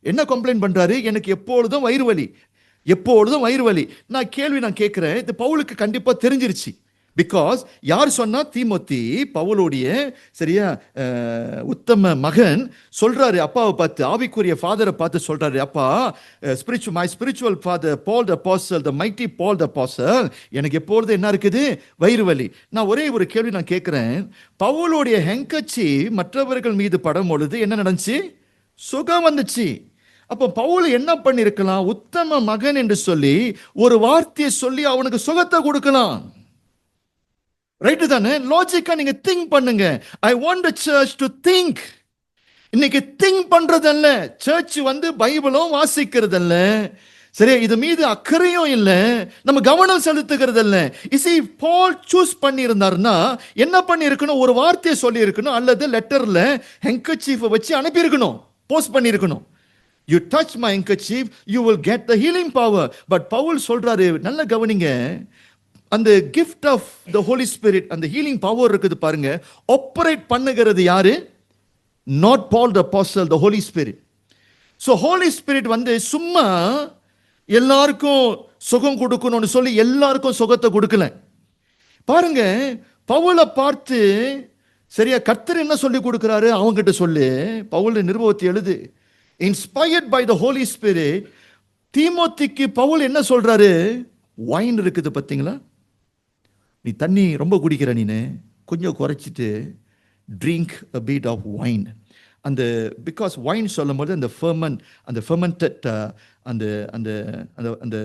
என்ன கம்ப்ளைண்ட் பண்றாரு? எனக்கு எப்பொழுதும் வயிறு வலி, எப்பொழுதும் வயிறு வலி. நான் கேட்கிறேன், இது பவுலுக்கு கண்டிப்பா தெரிஞ்சிருச்சு. பிகாஸ் யார் சொன்னா? தீமோத்தி, பவுலுடைய சரியா உத்தம மகன் சொல்றாரு அப்பாவை பார்த்து, ஆவிக்குரிய ஃபாதரை பார்த்து சொல்றாரு, அப்பா, my spiritual father Paul the apostle, the mighty Paul the apostle, எனக்கு எப்பொழுது என்ன இருக்குது? வயிறு வலி. நான் ஒரே ஒரு கேள்வி நான் கேட்கிறேன், பவுலுடைய ஹெங்கச்சி மற்றவர்கள் மீது படும் பொழுது என்ன நடந்துச்சு? சுகம் வந்துச்சு. அப்போ பவுல் என்ன பண்ணிருக்கலாம்? உத்தம மகன் என்று சொல்லி ஒரு வார்த்தையை சொல்லி அவனுக்கு சுகத்தை கொடுக்கலாம். ரைட்டு தானே? லாஜிக்கா நீங்க திங்க் பண்ணுங்க. I want the search to think. இன்னைக்கு திங்க் பண்றதல்ல, சர்ச் வந்து பைபிளும் வாசிக்கிறதல்ல, சரி, இது மீது அக்கறையும் இல்ல, நம்ம கவனம் செலுத்துகிறதல்ல. இசி பால் சூஸ் பண்ணி இருந்தாருன்னா என்ன பண்ணி இருக்கணும்? ஒரு வார்த்தையை சொல்லி இருக்கணும், அல்லது லெட்டர்ல ஹெங்கர்சீஃப் வச்சு அனுப்பி இருக்கணும், போஸ்ட் பண்ணி இருக்கணும். You touch my handkerchief, you will get the healing power. But Pavul சொல்றாரு, நல்ல கவனிங்க, அந்த gift of the Holy Spirit, அந்த healing power இருக்குது பாருங்க, ஆப்பரேட் பண்ணுகிறது யாரு? Not Paul the apostle, the Holy Spirit. So Holy Spirit வந்து சும்மா எல்லாருக்கும் சுகம் கொடுக்கணும்னு சொல்லி எல்லாருக்கும் சுகத்தை கொடுக்கல. பாருங்க, பவுலை பார்த்து சரியா கர்த்தர் என்ன சொல்லி கொடுக்கிறாரு? அவங்கிட்ட சொல்லு. பவுல் நிருபத்தை எழுது. Inspired by the Holy Spirit, தீமோத்திக்கு Pavul என்ன சொல்றாரு? வைன் இருக்குது பார்த்தீங்களா, நீ தண்ணி ரொம்ப குடிக்கிற, நீனு கொஞ்சம் குறைச்சிட்டு drink a bit of wine. அந்த பிகாஸ் வைன் சொல்லும் போது அந்த ஃபெர்மெண்டட் அந்த அந்த அந்த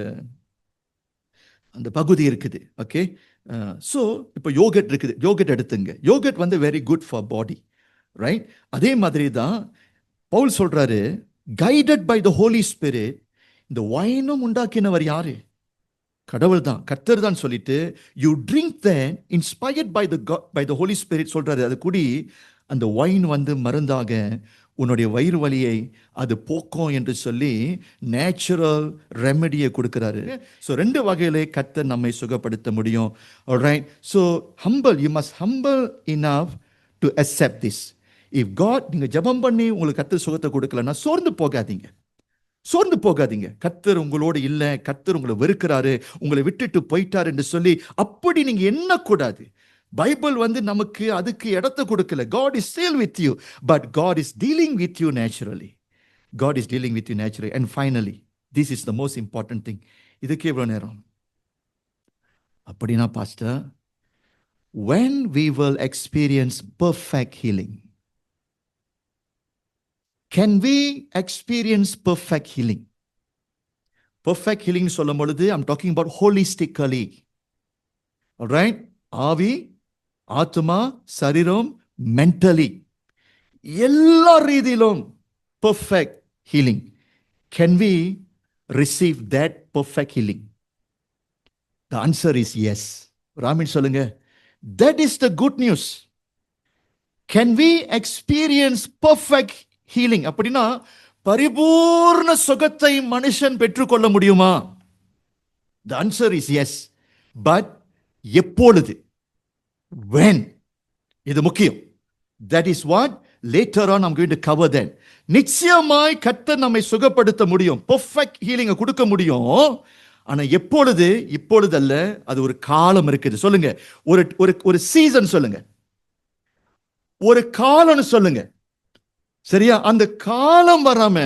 அந்த பகுதி இருக்குது. ஓகே, ஸோ இப்போ யோகட் இருக்குது, யோகட் எடுத்துங்க. யோகட் வந்து very good for body, right? அதே மாதிரி தான் பவுல் சொல்றாரு, guided by the Holy Spirit. இந்த வைனும் உண்டாக்கினவர் யாரு? கடவுள் தான், கர்த்தர் தான் சொல்லிட்டு, you drink then inspired by the Holy Spirit சொல்றாரு. அது குடி, அந்த வைன் வந்து மருந்தாக உன்னுடைய வயிறு வலியை அது போக்கும் என்று சொல்லி நேச்சுரல் ரெமெடியை கொடுக்கிறாரு. ஸோ ரெண்டு வகையிலே கர்த்தர் நம்மை சுகப்படுத்த முடியும். Alright, so humble, you must humble enough to accept this. If God, நீங்க ஜெபம் பண்ணி உங்களுக்கு கர்த்தர் சுகத்தை கொடுக்கலன்னா சோர்ந்து போகாதீங்க, சோர்ந்து போகாதீங்க. கர்த்தர் உங்களோடு இல்லை, கர்த்தர் உங்களை வெறுக்கிறாரு, உங்களை விட்டுட்டு போயிட்டார் என்று சொல்லி அப்படி நீங்க எண்ணக்கூடாது. பைபிள் வந்து நமக்கு அதுக்கு இடத்தை கொடுக்கல. God is still with you, but God is dealing with you naturally. God is dealing with you naturally. And finally, this is the most important thing. இதுக்கு எவ்வளவு நேரம்? அப்படின்னா pastor, when we will experience perfect healing. Can we experience perfect healing? Perfect healing சொல்லும் பொழுது I'm talking about holistically. All right? ஆவி, ஆத்மா, சரீரம், mentally, எல்லா ரீதியிலும் perfect healing. Can we receive that perfect healing? The answer is yes. ராமின் சொல்லுங்க. That is the good news. Can we experience perfect healing? அப்படின்னா பரிபூர்ண சுகத்தை மனுஷன் பெற்றுக்கொள்ள முடியுமா? The answer is yes. But எப்பொழுது? When? இது முக்கியம். That is what later on I'm going to cover that. நிச்சயமாய் கர்த்தர் நம்மை சுகப்படுத்த முடியும், perfect healing கொடுக்க முடியும். ஆனா எப்பொழுது? இப்பொழுது அல்ல, அது ஒரு காலம் இருக்குது. சொல்லுங்க, ஒரு சீசன் சொல்லுங்க, ஒரு காலம்னு சொல்லுங்க, சரியா? அந்த காலம் வராம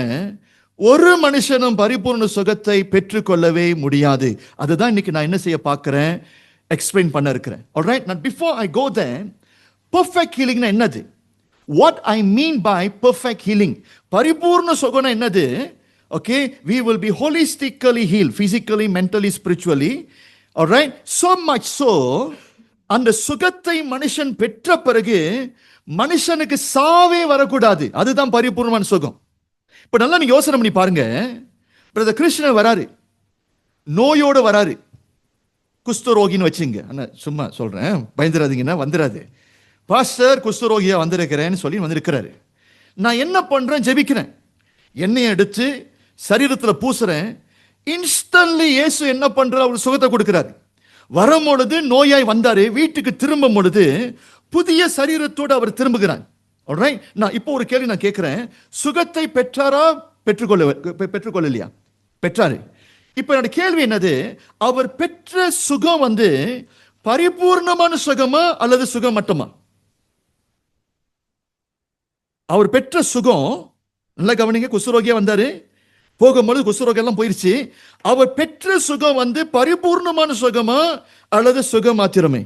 ஒரு மனுஷனும் பரிபூர்ண சுகத்தை பெற்றுக்கொள்ளவே முடியாது. அதுதான் இன்னைக்கு நான் என்ன செய்ய பார்க்கிறேன், எக்ஸ்பிளைன் பண்ண இருக்கிறேன். Alright, now before I go there, perfect healing னா என்னது? What I mean by perfect healing, பரிபூர்ண சுகம்னா என்னது? Okay, we will be holistically healed, physically, mentally, spiritually. Alright, so much so, அந்த சுகத்தை மனுஷன் பெற்ற பிறகு மனுஷனுக்கு சாவே வரக்கூடாது. அதுதான் பரிபூர்ணமான சுகம். இப்ப நல்லா நீங்க யோசனை பண்ணி பாருங்க, பிரதர் கிருஷ்ணன் வராரு, நோயோடு வராரு, குஷ்டரோகின்னு வச்சுங்க. அண்ணா சும்மா சொல்றேன், பயந்துடாதீங்கன்னா வந்துடாது. பாஸ்டர் குஷ்டரோகியா வந்திருக்கிறேன்னு சொல்லி வந்திருக்கிறாரு. நான் என்ன பண்றேன்? ஜெபிக்கிறேன், எண்ணெயை எடுத்து சரீரத்தில் பூசுறேன். இன்ஸ்டன்ட்லி இயேசு என்ன பண்றாரு? அவர் சுகத்தை கொடுக்கிறாரு. வரும் பொழுது நோயாய் வந்தாரு, வீட்டுக்கு திரும்பும் பொழுது புதிய சரீரத்தோடு அவர் திரும்புகிறார். Alright? நான் இப்போ ஒரு கேள்வி நான் கேட்கிறேன், சுகத்தை பெற்றாரா பெற்றுக்கொள்ளலையா? பெற்றாரு. இப்ப என்னோட கேள்வி என்னது, அவர் பெற்ற சுகம் பரிபூர்ணமான சுகமா அல்லது சுகம் மட்டுமா? அவர் பெற்ற சுகம், நல்லா கவனிங்க, குஷ்டரோகியா வந்தாரு, போகும்போது குஷ்டரோகம் எல்லாம் போயிருச்சு. அவர் பெற்ற சுகம் பரிபூர்ணமான சுகமா அல்லது சுகம் மாத்திரமே?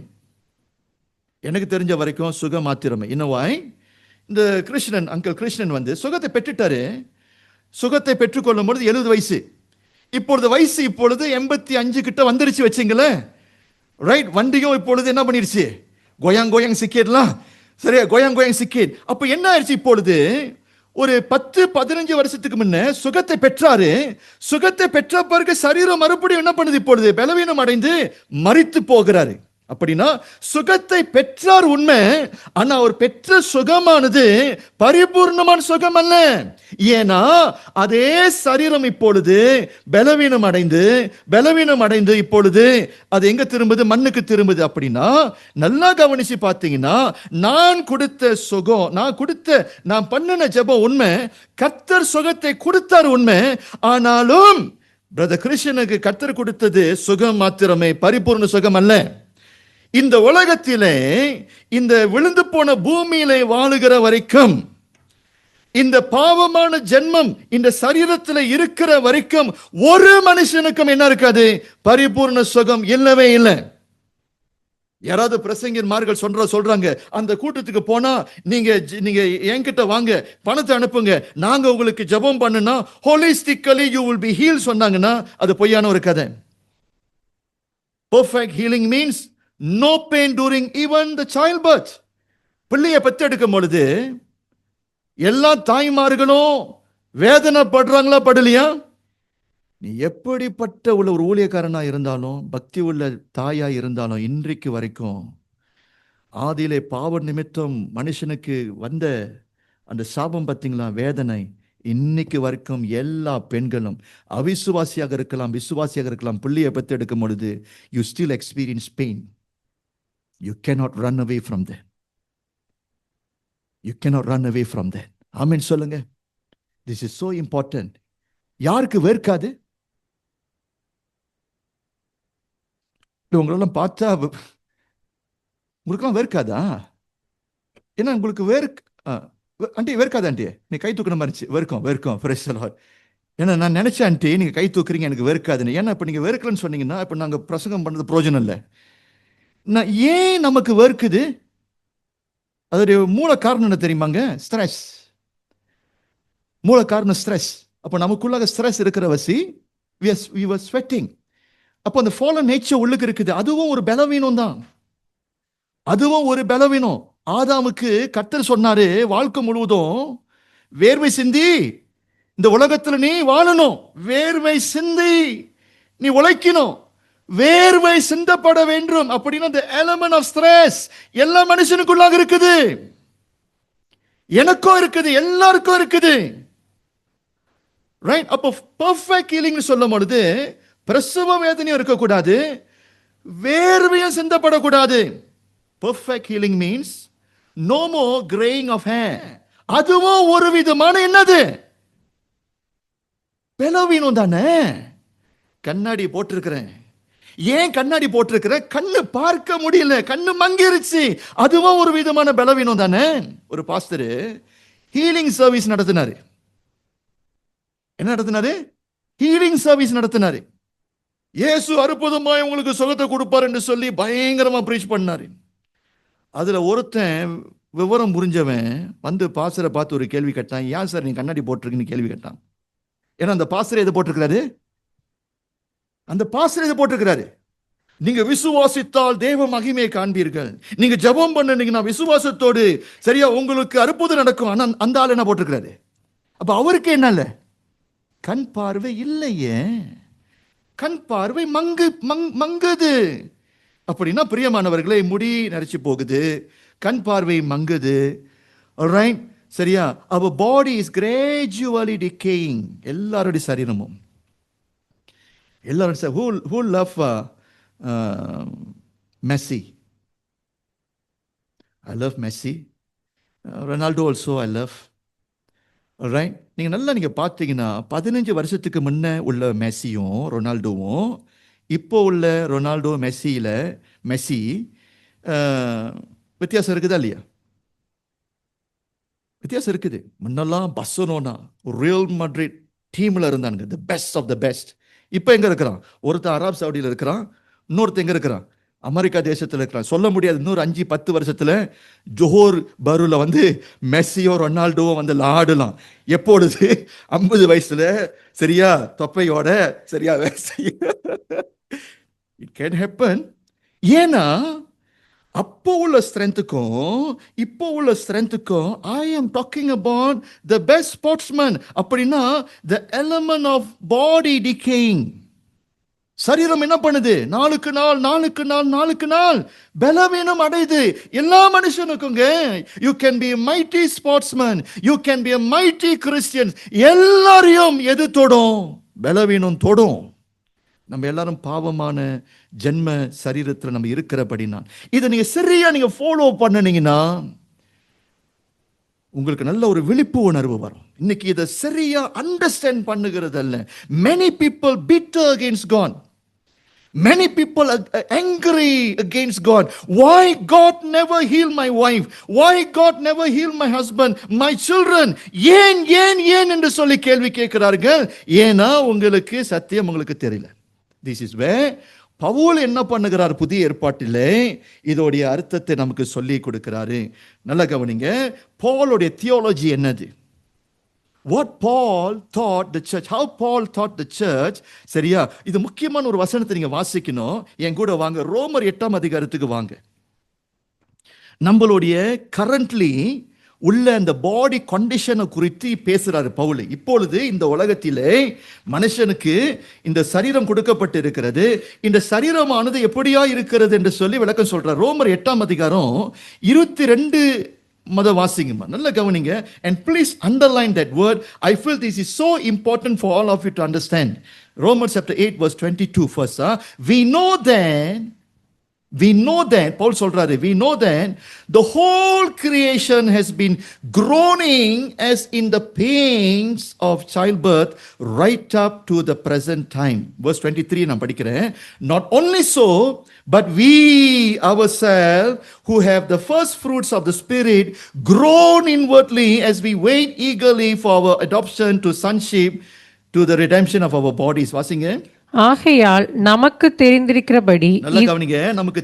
எனக்கு தெரிஞ்ச வரைக்கும் சுகம் மாத்திரமே. இன்னவாய் இந்த கிருஷ்ணன், அங்கிள் கிருஷ்ணன் சுகத்தை பெற்றுட்டாரு. சுகத்தை பெற்றுக்கொள்ளும் பொழுது 70 வயசு. இப்பொழுது வயசு 85 கிட்ட வந்துருச்சு வச்சுங்களேன். ரைட்? வண்டியும் இப்பொழுது என்ன பண்ணிருச்சு? கோயாங் சிக்கேட்லாம் சரியா, கோயாங் சிக்கேட். அப்ப என்ன ஆயிடுச்சு? இப்பொழுது ஒரு 10-15 வருஷத்துக்கு முன்ன சுகத்தை பெற்றாரு. சுகத்தை பெற்ற பிறகு சரீரம் மறுபடியும் என்ன பண்ணுது? இப்பொழுது பலவீனம் அடைந்து மரித்து போகிறாரு. அப்படின்னா சுகத்தை பெற்றார் உண்மை, ஆனா அவர் பெற்ற சுகமானது பரிபூர்ணமான சுகம் அல்ல. ஏன்னா அதே சரீரம் இப்பொழுது பலவீனம் அடைந்து இப்பொழுது அது எங்க திரும்புது? மண்ணுக்கு திரும்புது. அப்படின்னா நல்லா கவனிச்சு பார்த்தீங்கன்னா, நான் கொடுத்த சுகம், நான் பண்ணின ஜெபம் உண்மை, கர்த்தர் சுகத்தை கொடுத்தார் உண்மை. ஆனாலும் பிரதர் கிருஷ்ணனுக்கு கர்த்தர் கொடுத்தது சுகம் மாத்திரமே, பரிபூர்ண சுகம் அல்ல. இந்த உலகத்திலே, இந்த விழுந்து போன பூமியிலே வாழுகிற வரைக்கும், இந்த பாவமான ஜென்மம் இந்த சரீரத்தில் இருக்கிற வரைக்கும் ஒரு மனுஷனுக்கும் என்ன இருக்காது? பரிபூர்ண சுகம் இல்லவே இல்லை. யாராவது பிரசங்கன்மார்கள் சொல்றாங்க, அந்த கூட்டத்துக்கு போனா நீங்க என்கிட்ட வாங்க, பணத்தை அனுப்புங்க, நாங்க உங்களுக்கு ஜெபம் பண்ணுனா holistically you will be heal சொன்னாங்கன்னா அது பொய்யான ஒரு கதை. Perfect healing means no pain during even the childbirth. பிள்ளையை பெற்றெடுக்கும் பொழுது எல்லா தாய்மார்களும் வேதனைப்படுறாங்களா படலையா? நீ எப்படிப்பட்ட ஒரு ஊழியக்காரனா இருந்தாலும், பக்தி உள்ள தாயா இருந்தாலும், இன்றைக்கு வரைக்கும் ஆதியிலே பாவ நிமித்தம் மனுஷனுக்கு வந்த அந்த சாபம் பார்த்தீங்களா, வேதனை, இன்னைக்கு வரைக்கும் எல்லா பெண்களும் அவிசுவாசியாக இருக்கலாம், விசுவாசியாக இருக்கலாம், பிள்ளையை பெற்றெடுக்கும் பொழுது you still experience pain. You cannot run away from that. You cannot run away from that. Amen சொல்லுங்க. This is so important. யாருக்கு வேர்க்காது? உங்களெல்லாம் பார்த்தா உங்களுக்கெல்லாம் வேர்க்காதா? ஏன்னா உங்களுக்கு ஆண்டி வேர்க்காதா? ஆண்டி நீ கை தூக்கின மாதிரி வேர்க்கும் ஃப்ரெஷ். ஏன்னா நான் நினைச்சேன் ஆண்டி நீங்க கை தூக்குறீங்க, எனக்கு வேர்க்காதுன்னு. ஏன்னா இப்ப நீங்க வேர்க்கலன்னு சொன்னீங்கன்னா இப்ப நாங்க பிரசங்கம் பண்ணது பிரயோஜனம் இல்லை. ஏன் நமக்கு வேர்க்குது? அதோடைய மூல காரணம் என்ன தெரியுமாங்க? ஸ்ட்ரெஸ். மூல காரணம் ஸ்ட்ரெஸ். அப்போ நமக்குள்ளாக ஸ்ட்ரெஸ் இருக்கிற வசி we were sweating. அப்போ அந்த fallen nature உள்ளுக்கு இருக்குது. அதுவும் ஒரு பலவீனம் தான். அதுவும் ஒரு பலவீனம். ஆதாமுக்கு கர்த்தர் சொன்னாரு, வாழ்க்கை முழுவதும் வேர்வை சிந்தி இந்த உலகத்துல நீ வாழணும், வேர்வை சிந்தி நீ உழைக்கணும், வேர்வை சிந்தப்பட வேண்டும். அப்படின்னா the element of stress எல்லா மனுஷனுக்குள்ளாக இருக்குது, எனக்கும் இருக்குது, எல்லாருக்கும் இருக்குது. ரைட்? அப்போ பெர்ஃபெக்ட் ஹீலிங் சொல்லும் பொழுது பிரசவ வேதனையும் இருக்கக்கூடாது, வேர்வையும் சிந்தப்படக்கூடாது. Perfect healing means no more graying of hair. அதுவும் ஒரு விதமான என்னது? பலவீனம் தானே. கண்ணாடி போட்டிருக்கிறேன். ஏன் கண்ணாடி போட்டிருக்கிற? கண்ணு பார்க்க முடியல, கண்ணு மங்கிருச்சு. அதுவும் ஒரு விதமான பலவீனம் தானே. ஒரு பாஸ்டர் ஹீலிங் சர்வீஸ் நடத்தினாரு. என்ன நடத்தினாரு? Healing service நடத்தினாரு. இயேசு அற்புதமாய் உங்களுக்கு சுகத்தை கொடுப்பார் என்று சொல்லி பயங்கரமா பிரீச் பண்ணாரு. அதுல ஒருத்தன் விவரம் புரிஞ்சவன் பாஸ்டரை பார்த்து ஒரு கேள்வி கேட்டான். ஏன் சார் நீங்க கண்ணாடி போட்டிருக்கீங்கன்னு கேள்வி கேட்டான். ஏன்னா அந்த பாஸ்டர் எதை போட்டிருக்கிறாரு? அந்த பாஸ்டர் இதை போட்டிருக்கிறாரு, நீங்க விசுவாசித்தால் தேவ மகிமையை காண்பீர்கள், நீங்க ஜெபம் பண்ணீங்கன்னா விசுவாசத்தோடு சரியா உங்களுக்கு அற்புதம் நடக்கும். ஆனா அந்த ஆள் என்ன போட்டிருக்கிறாரு? அப்ப அவருக்கு என்ன இல்ல? கண் பார்வை இல்லையே, கண் பார்வை மங்குது. அப்படின்னா பிரியமானவர்களே, முடி நரைச்சு போகுது, கண் பார்வை மங்குது. alright, சரியா? our body is gradually decaying. எல்லாருடைய சரீரமும், எல்லாரும் who love Messi? I love Messi. Ronaldo also I love. alright, நீங்க பார்த்தீங்கன்னா 15 வருஷத்துக்கு முன்ன உள்ள மெஸ்ஸியும் ரொனால்டோவும் இப்போ உள்ள ரொனால்டோ மெஸ்ஸி வித்தியாசம் இருக்குதா இல்லையா? வித்தியாசம் இருக்குது. முன்னெல்லாம் பர்சலோனா, ரியல் மட்ரிட் டீம்ல இருந்தானுங்க, the best of the best. இப்போ எங்க இருக்கிறான்? ஒருத்தன் அரப் சவுடியில் இருக்கிறான், இன்னொருத்தன் எங்க இருக்கிறான்? அமெரிக்கா தேசத்தில் இருக்கிறான். சொல்ல முடியாது, இன்னொரு 5-10 வருஷத்துல ஜோஹர் பருல மெஸ்ஸியோ ரொனால்டோவோ ஆடலாம். எப்பொழுது? 50 வயசுல, சரியா? தொப்பையோட, சரியா? It can happen. ஏன்னா அப்போ உள்ள ஸ்ட்ரென்த்துக்கும் இப்போ உள்ள ஸ்ட்ரென்த்துக்கும் I am talking about the best sportsman. அப்படின்னா the element of body decaying. சரீரம் என்ன பண்ணுது? நாளுக்கு நாள் பலவீனம் அடையுது. எல்லா மனுஷனுக்குங்க. You can be mighty sportsman, you can be mighty Christian. எல்லாரையும் எது தொடும்? பலவீனம் தொடும். நம்ம எல்லாரும் பாவமான ஜென்ம சரீரத்தில் நம்ம இருக்கிறபடினா இதை நீங்க சரியா ஃபாலோ பண்ணனீங்கன்னா உங்களுக்கு நல்ல ஒரு விழிப்பு உணர்வு வரும். இன்னைக்கு இதை சரியா அண்டர்ஸ்டாண்ட் பண்ணுகிறது அல்ல. many people bitter against God, many people are angry against God. Why God never heal my wife? Why God never heal my husband, my children? ஏன் என்று சொல்லி கேள்வி கேட்கிறார்கள். ஏன்னா உங்களுக்கு சத்தியம் உங்களுக்கு தெரியல. This is where பவுல் என்ன பண்ணுகிறார்? புதிய ஏற்பாட்டிலே இதோடைய அர்த்தத்தை நமக்கு சொல்லி கொடுக்கிறாரு. நல்லா கவனிங்க. பாலுடைய தியோலஜி என்னது? What Paul taught the church, how Paul taught the church. சரியா? இது முக்கியமான ஒரு வசனத்தை நீங்க வாசிக்கணும். என் கூட வாங்க, ரோமர் 8ஆம் அதிகாரத்துக்கு வாங்க. நம்மளுடைய கரண்ட்லி உள்ள அந்த பாடி கண்டிஷனை குறித்து பேசுறாரு பவுல். இப்பொழுது இந்த உலகத்திலே மனுஷனுக்கு இந்த சரீரம் கொடுக்கப்பட்டு இருக்கிறது. இந்த சரீரமானது எப்படியா இருக்கிறது என்று சொல்லி விளக்கம் சொல்றார். ரோமர் 8ஆம் அதிகாரம் 22 வாசிங்கம்மா, நல்ல கவனிங்க. And please underline that word. I feel this is so important for all of you to understand. Romans chapter 8 verse 22 first. We know that, Paul சொல்றாரு, we know that the whole creation has been groaning as in the pains of childbirth right up to the present time. Verse 23 நான் படிக்கிறேன். Not only so, but we ourselves who have the first fruits of the Spirit groan inwardly as we wait eagerly for our adoption to sonship, to the redemption of our bodies. வாசிங்க. ஆகையால் நமக்கு தெரிந்திருக்கிறபடி, நல்ல கவனிங்க, நமக்கு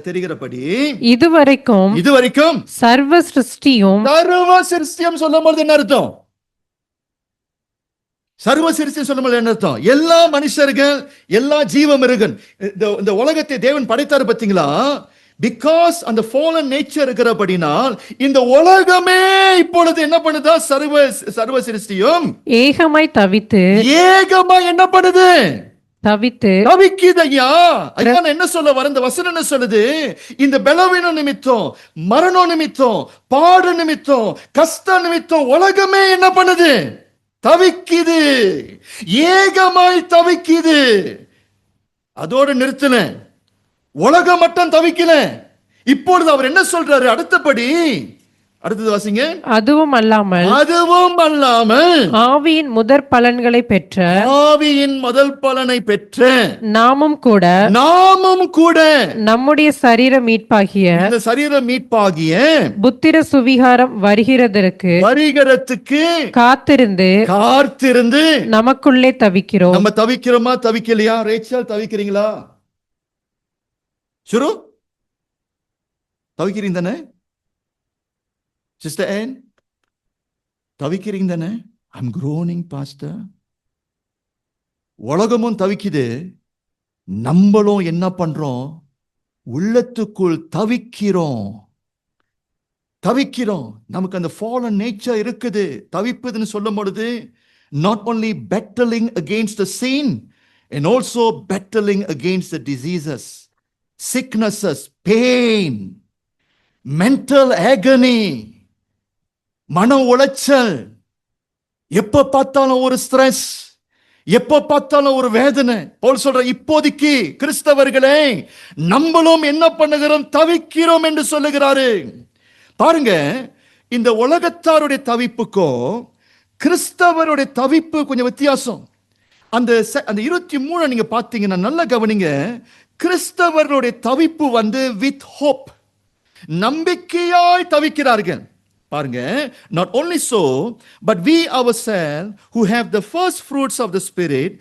தெரிகிறபடி இதுவரைக்கும் சர்வ சிருஷ்டியும் சொல்லும்போது என்ன அர்த்தம்? சர்வ சிருஷ்டி சொல்லும்போது என்ன அர்த்தம்? எல்லா மனுஷர்கள், எல்லா ஜீவமிருகன், இந்த உலகத்தை தேவன் படைத்தார் பார்த்தீங்களா? பிகாஸ் அந்த fallen nature இருக்கிறபடினால் இந்த உலகமே இப்பொழுது என்ன பண்ணுதா? சர்வ சிருஷ்டியும் ஏகமாய் என்ன பண்ணுது? தவிக்குதையா. ஐயா என்ன சொல்ல வர? இந்த வசனம் என்ன சொல்லுது? இந்த பலவீனம் நிமித்தம், மரணம் நிமித்தம், பாடு நிமித்தம், கஷ்ட நிமித்தம் உலகமே என்ன பண்ணுது? தவிக்குது, ஏகமாய் தவிக்குது. அதோடு நிறுத்தின, உலகம் மட்டும் தவிக்கல. இப்பொழுது அவர் என்ன சொல்றாரு? அடுத்தது வாசிங்க. அதுவும் அல்லாமல் ஆவியின் முதல் பலனை பெற்ற நாமும் கூட நம்முடைய சரீர மீட்பாகிய புத்திர சுவிகாரம் வருகிறதற்கு காத்திருந்து நமக்குள்ளே தவிக்கிறோம். நம்ம தவிக்கிறோமா? தவிக்கலையா? ரேச்சல் தவிக்கிறீங்களா? சுரு தவிக்கிறீங்க தானே? Sister Ann, தவிக்கிறீங்க தானே? I'm groaning, pastor. உலகமும் தவிக்குது, நம்மளும் என்ன பண்றோம்? உள்ளத்துக்குள் தவிக்கிறோம். நமக்கு அந்த fallen nature இருக்குது. தவிப்பதுன்னு சொல்லும் பொழுது not only battling against the sin and also battling against the diseases, sicknesses, pain, mental agony, மன உளைச்சல், எப்ப பார்த்தாலும் ஒரு ஸ்ட்ரெஸ், எப்ப பார்த்தாலும் ஒரு வேதனை. பவுல் சொல்ற, இப்போதைக்கு கிறிஸ்தவர்களே நம்மளும் என்ன பண்ணுகிறோம், தவிக்கிறோம் என்று சொல்லுகிறாரு. பாருங்க, இந்த உலகத்தாருடைய தவிப்புக்கும் கிறிஸ்தவருடைய தவிப்பு கொஞ்சம் வித்தியாசம். அந்த 23 நீங்க பார்த்தீங்கன்னா நல்லா கவனிங்க. கிறிஸ்தவருடைய தவிப்பு வந்து வித் ஹோப், நம்பிக்கையாய் தவிக்கிறார்கள். பாருங்க, not only so, but we ourselves who have the first fruits of the Spirit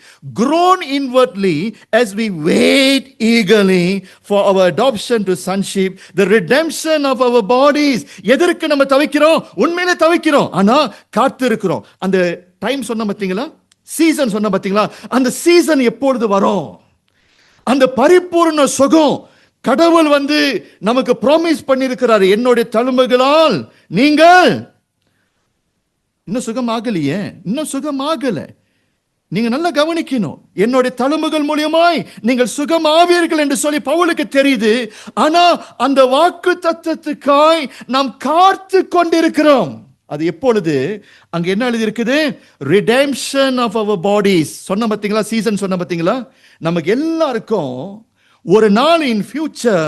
groan inwardly as we wait eagerly for our adoption to sonship, the redemption of our bodies. எதற்கு நம்ம தவிக்கிறோம்? உண்மையிலே தவிக்கிறோம், ஆனா காத்து இருக்கிறோம். அந்த time சொன்ன பார்த்தீங்களா, season சொன்ன பார்த்தீங்களா, அந்த சீசன் எப்பொழுது வரும்? அந்த பரிபூர்ண சுகம் கடவுள் வந்து நமக்கு ப்ராமிஸ் பண்ணியிருக்கிறார். என்னுடைய தழும்புகளால் நீங்கள் இன்னும் சுகமாகலையே, இன்னும் சுகமாகல. நீங்க நல்லா கவனிக்கணும். என்னுடைய தழும்புகள் மூலியமாய் நீங்கள் சுகமாவீர்கள் என்று சொல்லி பவுலுக்கு தெரியுது. ஆனா அந்த வாக்கு தத்தத்துக்காய் நாம் காத்து கொண்டிருக்கிறோம். அது எப்பொழுது? அங்க என்ன எழுதி இருக்குது? redemption of our bodies சொன்ன பார்த்தீங்களா, சீசன் சொன்ன பார்த்தீங்களா. நமக்கு எல்லாருக்கும் ஒரு நாள் in future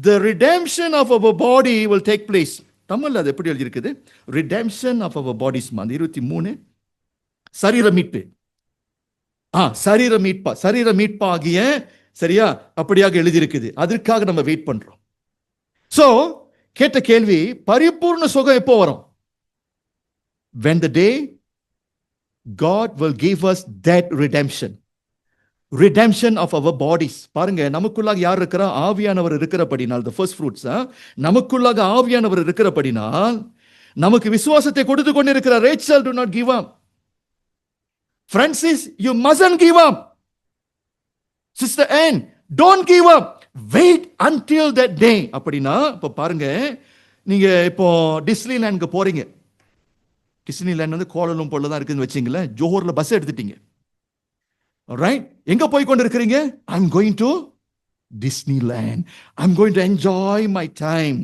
the redemption of our body will take place. தமிழ்ல அது எப்படி எழுதி இருக்குது? redemption of our bodies. 23 சரீர மீட்பு. சரீர மீட்பாகிய, சரியா, அப்படியாக எழுதி இருக்குது. அதற்காக நம்ம வெயிட் பண்றோம். சோ கேட்ட கேள்வி, பரிபூர்ண சுகம் எப்போ வரும்? when the day God will give us that redemption of our bodies. பாருங்க, நமக்குள்ளாக யார் இருக்கிறா? ஆவியானவர் இருக்கிறபடினால், the first fruits, நமக்குள்ளாக ஆவியானவர் இருக்கிறபடினால் நமக்கு விசுவாசத்தை கொடுத்து கொண்டிருக்கிறார். Rachel, do not give up. Francis, you mustn't give up. Sister Anne, don't give up. Wait until that day. அப்படின்னா இப்ப பாருங்க, நீங்க இப்போ டிஸ்னிலேண்டுக்கு போறீங்க. டிஸ்னிலேண்ட் வந்து கோலாலம்பூர்ல தான் இருக்குன்னு வச்சீங்களேன். ஜோஹர்ல பஸ் எடுத்துட்டீங்க. Alright, எங்க போய் கொண்டு இருக்கிறீங்க? I'm going to Disneyland. I'm going to enjoy my time.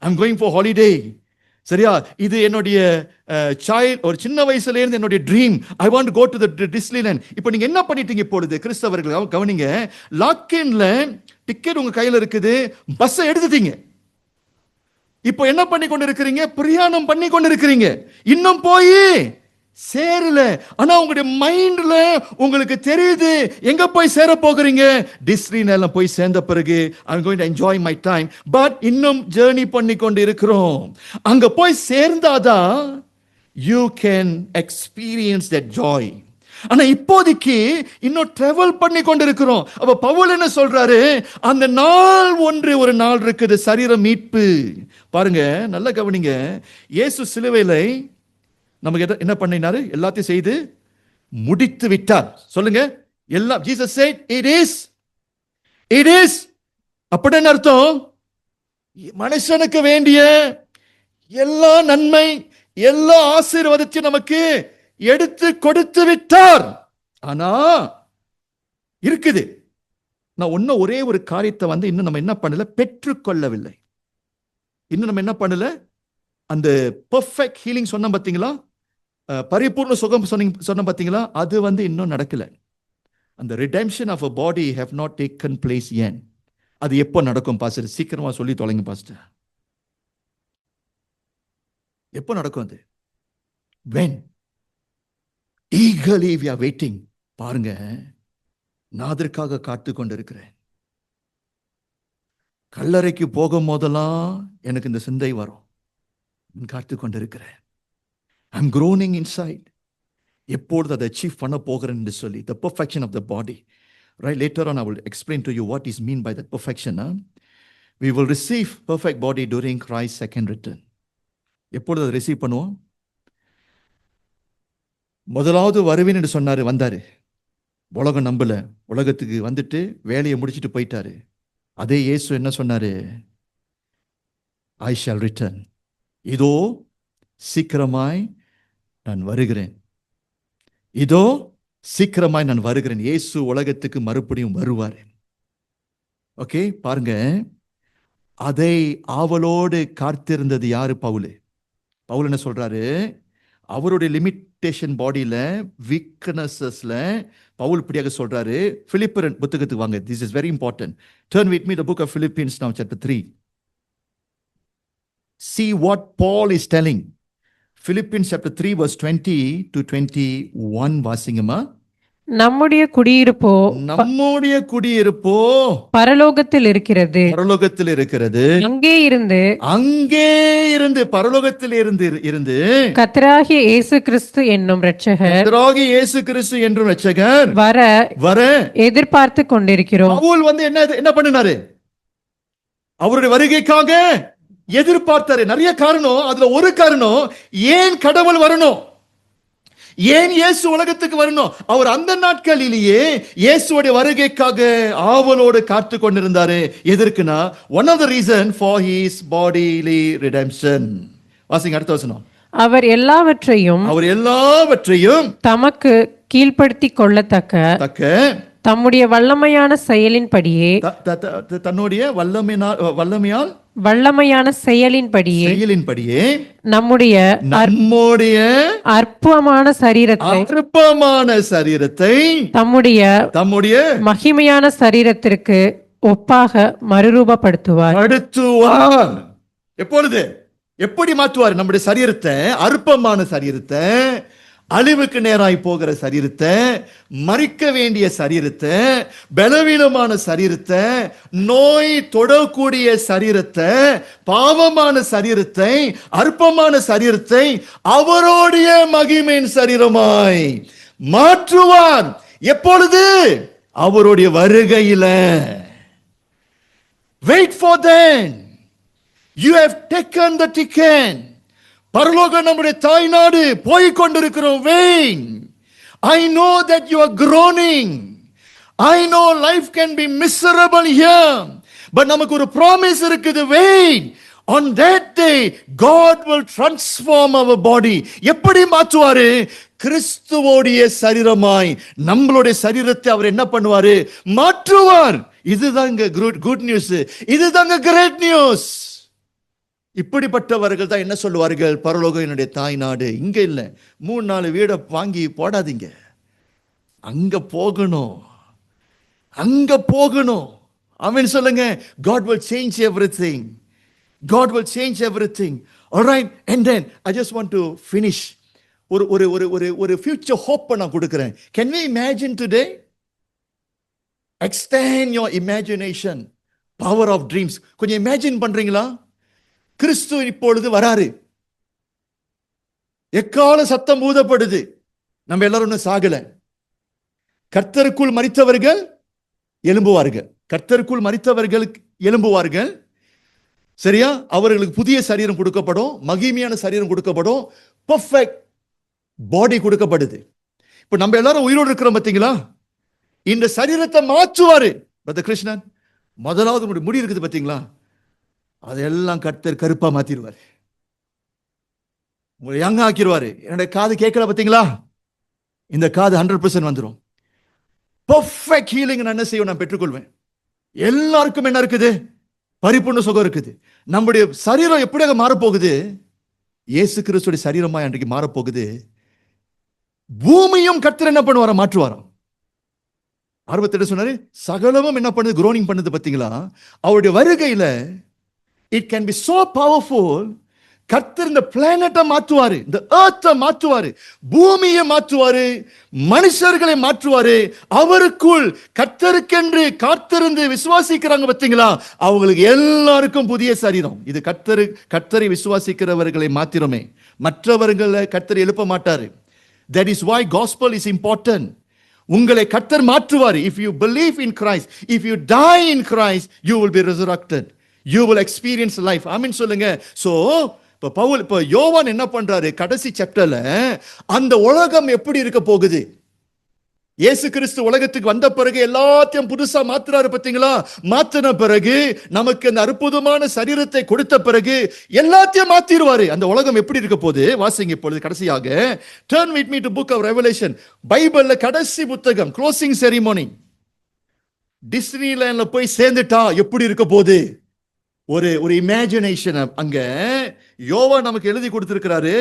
I'm going for holiday. சரியா? இது என்னுடைய child, ஒரு சின்ன வயசுல இருந்து என்னுடைய dream. I want to go to the Disneyland. இப்போ நீங்க என்ன பண்ணிட்டீங்க? இப்பொழுது கிறிஸ்தவர்கள் கவனிங்க, லாக்கின்ல டிக்கெட் உங்க கையில இருக்குது, பஸ் எடுத்துட்டீங்க. இப்போ என்ன பண்ணி கொண்டு இருக்கிறீங்க? பிரயாணம் பண்ணி கொண்டு இருக்கிறீங்க. இன்னும் போய் சேரல. ஆனா உங்களுடைய மைண்ட்ல உங்களுக்கு தெரியுது எங்க போய் சேர போகிறீங்க. டிஸ்னிலேண்ட்ல போய் சேர்ந்த பிறகு I'm going to enjoy my time. But இன்னும் ஜர்னி பண்ணி கொண்டு இருக்கிறோம். அங்க போய் சேர்ந்தாதான் you can experience that joy. ஆனா இப்போதைக்கு இன்னும் டிராவல் பண்ணி கொண்டு இருக்கிறோம். அப்ப பவுல் என்ன சொல்றாரு? அந்த நாள் ஒரு நாள் இருக்குது, சரீர மீட்பு. பாருங்க, நல்லா கவனிங்க. இயேசு சிலுவையில நமக்கு என்ன பண்ணினாரு? எல்லாத்தையும் செய்து முடித்து விட்டார். சொல்லுங்க, எல்லாம். Jesus said it is. அப்படின்னு அர்த்தம், மனுஷனுக்கு வேண்டிய எல்லா நன்மை, எல்லா ஆசீர்வாதத்தையும் நமக்கு எடுத்து கொடுத்து விட்டார். ஆனா இருக்குது, நான் ஒரே ஒரு காரியத்தை வந்து இன்னும் நம்ம என்ன பண்ணல, பெற்றுக்கொள்ளவில்லை. இன்னும் நம்ம என்ன பண்ணல? அந்த பெர்ஃபெக்ட் ஹீலிங் சொன்ன பார்த்தீங்களா, பரிபூர்ண சுகம் சொன்ன பார்த்தீங்களா, அது வந்து இன்னும் நடக்கல. அந்த redemption of a body have not taken place yet. அது எப்போ நடக்கும் பாஸ்டர்? சீக்கிரமா சொல்லி தொலைங்க பாஸ்டர். எப்போ நடக்கும் அது? when? eagerly we are waiting. பாருங்க, நான் அதற்காக காத்து கொண்டு இருக்கிறேன். கல்லறைக்கு போகும் போதெல்லாம் எனக்கு இந்த சிந்தை வரும், காத்து கொண்டிருக்கிறேன். I'm groaning inside. எப்பொழுது அதை அச்சீவ் பண்ண போகிறேன் என்று சொல்லி, the perfection of the body. Right, later on I will explain to you what is mean by that perfection. We will receive perfect body during Christ's second return. எப்பொழுது அதை receive பண்ணுவோம்? முதலாவது வருவேன் என்று சொன்னாரு, வந்தாரு. உலகம் நம்பல, உலகத்துக்கு வந்துட்டு வேலையை முடிச்சுட்டு போயிட்டாரு. அதே இயேசு என்ன சொன்னாரு? I shall return. இதோ சீக்கிரமாய் நான் வருகிறேன். இதோ சீக்கிரமாய் நான் வருகிறேன். இயேசு உலகத்துக்கு மறுபடியும் வருவார். ஓகே, பாருங்க, அதை ஆவலோடு காத்திருந்தது யாரு? பவுல். பவுல் என்ன சொல்றாரு? அவருடைய லிமிட்டேஷன் பாடியில, வீக்னஸஸ்ல பவுல் இப்படியாக சொல்றாரு. பிலிப்பியர் புத்தகத்துக்கு வாங்க. This is very important. Turn with me the book of Philippians now chapter 3. See what Paul is telling. Philippians chapter 3 verse 20 to 21 வாசிங்கம்மா. நம்முடைய குடியிருப்போ பரலோகத்தில் இருக்கிறது. பரலோகத்தில் இருக்கிறது. அங்கே இருந்து பரலோகத்தில் இருந்து கர்த்தராகிய இயேசு கிறிஸ்து என்னும் இரட்சகர் வர எதிர்பார்த்து கொண்டிருக்கிறோம். பவுல் என்ன பண்ணினாரு? அவருடைய வருகைக்காக எதிர்பார்த்தாரு. நிறைய காரணம். அதுல ஒரு காரணம், ஏன் கடவுள் வரணும், ஏன் இயேசு உலகத்துக்கு வரணும்? அவர் அந்த நாட்களிலேயே இயேசுடைய வருகைக்காக ஆவலோடு காத்து கொண்டிருந்தாரு. எதற்குனா, one of the reason for his bodily redemption. வாசிங்க அடுத்த வசனம். அவர் எல்லாவற்றையும் தமக்கு கீழ்ப்படுத்தி கொள்ளத்தக்க தம்முடைய வல்லமையான செயலின்படியே தன்னுடைய வல்லமையான செயலின்படியே நம்முடைய அற்பமான சரீரத்தை தம்முடைய மகிமையான சரீரத்திற்கு ஒப்பாக மறுரூபப்படுத்துவார். எப்பொழுது? எப்படி மாற்றுவார்? நம்முடைய சரீரத்தை, அற்பமான சரீரத்தை, அழிவுக்கு நேராய் போகிற சரீரத்தை, மரிக்க வேண்டிய சரீரத்தை, பலவீனமான சரீரத்தை, நோய் தொடக்கூடிய சரீரத்தை, பாவமான சரீரத்தை, அற்பமான சரீரத்தை அவருடைய மகிமையின் சரீரமாய் மாற்றுவார். எப்பொழுது? அவருடைய வருகையில. Wait for them. You have taken the ticket. பரலோகம் நம்முடைய தாய் நாடு. போய் கொண்டிருக்கிறோம். Wait. I know that you are groaning. I know life can be miserable here. But நமக்கு ஒரு promise இருக்குது. Wait. On that day God will transform our body. எப்படி மாற்றுவாரு? கிறிஸ்துவோடைய சரீரமாய் நம்மளுடைய சரீரத்தை அவர் என்ன பண்ணுவாரு? மாற்றுவார். இதுதாங்க குட் நியூஸ். இதுதாங்க கிரேட் நியூஸ். இப்படிப்பட்டவர்கள் தான் என்ன சொல்லுவார்கள்? பரலோகம் என்னுடைய தாய் நாடு. இங்க இல்ல, 3-4 வீடை வாங்கி போடாதீங்க, அங்க போகணும், அங்க போகணும். ஆமென் சொல்லுங்க. God will change everything. God will change everything. All right, and then I just want to finish. ஒரு future hope நான் கொடுக்கிறேன். Can we imagine today? Extend your imagination. Power of dreams. கொஞ்சம் imagine பண்றீங்களா? கிறிஸ்து இப்பொழுது வராரு. எக்கால சத்தம் ஊதப்படுது. நம்ம எல்லாரும் சாகல. கர்த்தருக்குள் மரித்தவர்கள் எழும்புவார்கள். கர்த்தருக்குள் மரித்தவர்கள் எழும்புவார்கள். சரியா? அவர்களுக்கு புதிய சரீரம் கொடுக்கப்படும், மகிமையான சரீரம் கொடுக்கப்படும், பெர்ஃபெக்ட் பாடி கொடுக்கப்படுது. இப்ப நம்ம எல்லாரும் உயிரோடு இருக்கிறோம் பாத்தீங்களா? இந்த சரீரத்தை மாற்றுவாரு பிரதர் கிருஷ்ணன். முதலாவது முடி இருக்குது பாத்தீங்களா? அதெல்லாம் கர்த்தர் கருப்பா மாத்திடுவாரு, உங்களை யங் ஆக்கிடுவாரு. என்னுடைய காது கேட்கல பாத்தீங்களா? இந்த காது 100% வந்துடும். பெர்ஃபெக்ட் ஹீலிங் நான் என்ன செய்வேன்? நான் பெற்றுக்கொள்வேன். எல்லாருக்கும் என்ன இருக்குது? பரிபூர்ண சுகம் இருக்குது. நம்முடைய சரீரம் எப்படியாக மாறப்போகுது? இயேசு கிறிஸ்துடைய சரீரமா அன்றைக்கு மாறப்போகுது. பூமியும் கர்த்தர் என்ன பண்ணுவாரா? மாற்றுவாராம். 68 சொன்னாரு, சகலமும் என்ன பண்ணுது? குரோனிங் பண்ணுது பாத்தீங்களா? அவருடைய வருகையில it can be so powerful. கர்த்தர் இந்த பிளானட்டை மாற்றுவாரு, இந்த எர்த்தை மாற்றுவாரு, பூமியை மாற்றுவாரு, மனுஷர்களை மாற்றுவாரு. அவருக்குள் கர்த்தருக்கென்று காத்திருந்து விசுவாசிக்கிறாங்க பாத்தீங்களா? அவங்களுக்கு எல்லாருக்கும் புதிய சரீரம். இது கர்த்தரை விசுவாசிக்கிறவர்களை மாத்திரமே, மற்றவர்களை கர்த்தர் எழுப்ப மாட்டாரு. That is why gospel is important. உங்களை கர்த்தர் மாற்றுவார். If you believe in Christ, if you die in Christ, you will be resurrected. You will experience life. ஆமென் சொல்லுங்க. So இப்ப யோவான் என்ன பண்றாரு? கடைசி சாப்டர்ல அந்த உலகம் எப்படி இருக்க போகுது, இயேசு கிறிஸ்து உலகத்துக்கு வந்த பிறகு எல்லாத்தையும் புதுசா மாத்துறாரு பாத்தீங்களா? மாத்தின பிறகு நமக்கு அந்த அற்புதமான சரீரத்தை கொடுத்த பிறகு எல்லாத்தையும் மாத்திடுவாரு. அந்த உலகம் எப்படி இருக்க போது வாசிங்க இப்பொழுது கடைசியாக. Turn with me to book of Revelation. பைபிள்ல கடைசி புத்தகம், க்ளோசிங் செரிமோனி. டிஸ்னிலேண்ட்ல போய் சேர்ந்துட்டா எப்படி இருக்க போது? ஒரு இமேஜினேஷன் அங்க யோவான் நமக்கு எழுதி கொடுத்திருக்கிறாரு.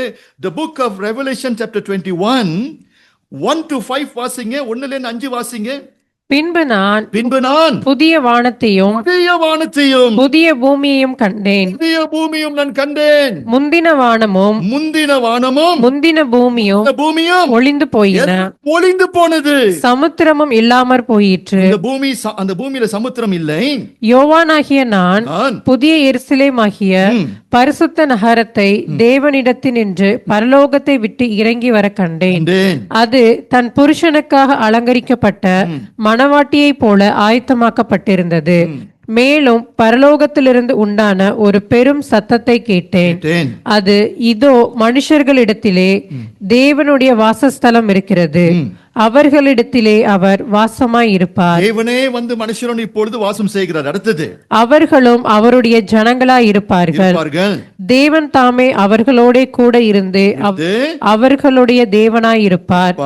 The book of Revelation chapter 21 1 to 5 வாசிங்க, 1ல இருந்து 5 வாசிங்க. பின்பு நான் புதிய வானத்தையும் புதிய பூமியையும் கண்டேன். நான் கண்டேன். முந்தின வானமும் முந்தின பூமியும் ஒளிந்து போனது. சமுத்திரமும் இல்லாமற் போயிற்று. அந்த பூமியில சமுத்திரம் இல்லை. யோவானாகிய நான் புதிய எருசலேமாகிய பரிசுத்த நகரத்தை தேவனிடத்தினின்று பரலோகத்தை விட்டு இறங்கி வர கண்டேன். அது தன் புருஷனுக்காக அலங்கரிக்கப்பட்ட மணவாட்டியை போல ஆயத்தமாக்கப்பட்டிருந்தது. மேலும் பரலோகத்திலிருந்து உண்டான ஒரு பெரும் சத்தத்தை கேட்டேன். அது, இதோ மனுஷர்களிடத்திலே தேவனுடைய வாசஸ்தலம் இருக்கிறது, அவர்களிடத்திலே அவர் வாசமாய் இருப்பார். தேவனே வந்து மனுஷரோடு இப்பொழுது வாசம் செய்கிறார். அடுத்தது, அவர்களும் அவருடைய ஜனங்களாய் இருப்பார்கள். தேவன் தாமே அவர்களோட கூட இருந்து அவர்களுடைய தேவனாய் இருப்பார்.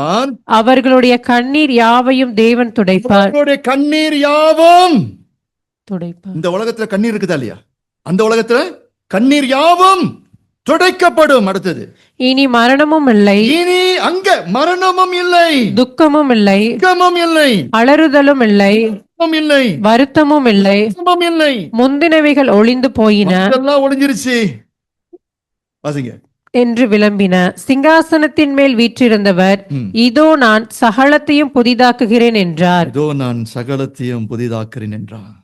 அவர்களுடைய கண்ணீர் யாவையும் தேவன் துடைப்பார். கண்ணீர் யாவும் துடைப்பார். இந்த உலகத்துல கண்ணீர் இருக்குதா இல்லையா? அந்த உலகத்துல கண்ணீர் யாவும் துடைக்கப்படும். அடுத்தது, இனி மரணமும் இல்லை, இனி அங்க மரணமும் இல்லை, துக்கமும் இல்லை, அலறுதலும் இல்லை, வருத்தமும் இல்லை, முந்தினவைகள் ஒளிந்து போயின, எல்லாம் ஒளிஞ்சிருச்சு வாசிங்க என்று விளம்பின. சிங்காசனத்தின் மேல் வீற்றிருந்தவர், இதோ நான் சகலத்தையும் புதிதாக்குகிறேன் என்றார். இதோ நான் சகலத்தையும் புதிதாக்குகிறேன் என்றார்.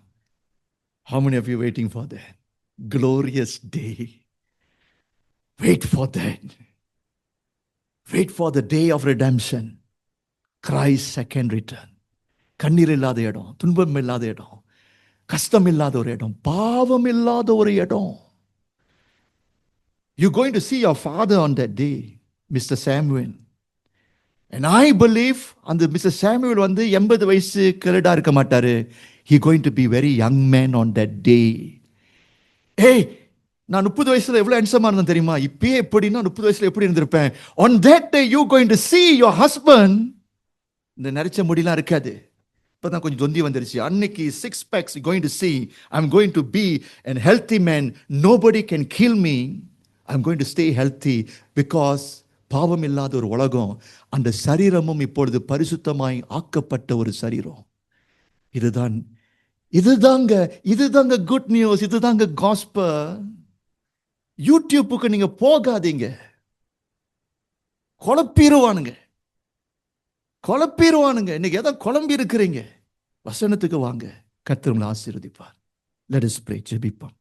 How many of you waiting for that glorious day? Wait for that. Wait for the day of redemption. Christ's second return. கண்ணீர் இல்லாத இடம், துன்பம் இல்லாத இடம், கஷ்டம் இல்லாத ஒரு இடம், பாவம் இல்லாத ஒரு இடம். You're going to see your father on that day, Mr. Samuel. And I believe அந்த Mr. Samuel வந்து 80 வயசு கிரடா இருக்க மாட்டாரு. He going to be very young man on that day. Hey, நான் 30 வயசுல எவ்வளவு ஹேண்ட்ஸமா இருந்தேன் தெரியுமா? இப்பயே எப்படின்னா 30 வயசுல எப்படி இருந்திருப்பேன். On that day you going to see your husband. இந்த நரைச்ச முடியெல்லாம் இருக்காது. இப்பதான் கொஞ்சம் தொந்தி வந்துருச்சு. அன்னைக்கு 6 packs going to see. I'm going to be an healthy man. Nobody can kill me. I'm going to stay healthy because பாவம் இல்லாத ஒரு உலகம். அந்த சரீரமும் இப்பொழுது பரிசுத்தமாய் ஆக்கப்பட்ட ஒரு சரீரம். இதுதாங்க குட் நியூஸ். இதுதாங்க காஸ்பல். யூடியூப்புக்கு நீங்க போகாதீங்க, குழப்பிடுவானுங்க. இன்னைக்கு ஏதோ குழம்பி இருக்கிறீங்க. வசனத்துக்கு வாங்க, கர்த்தர் உங்களை ஆசீர்வதிப்பார். Let us pray. ஜெபிப்போம்.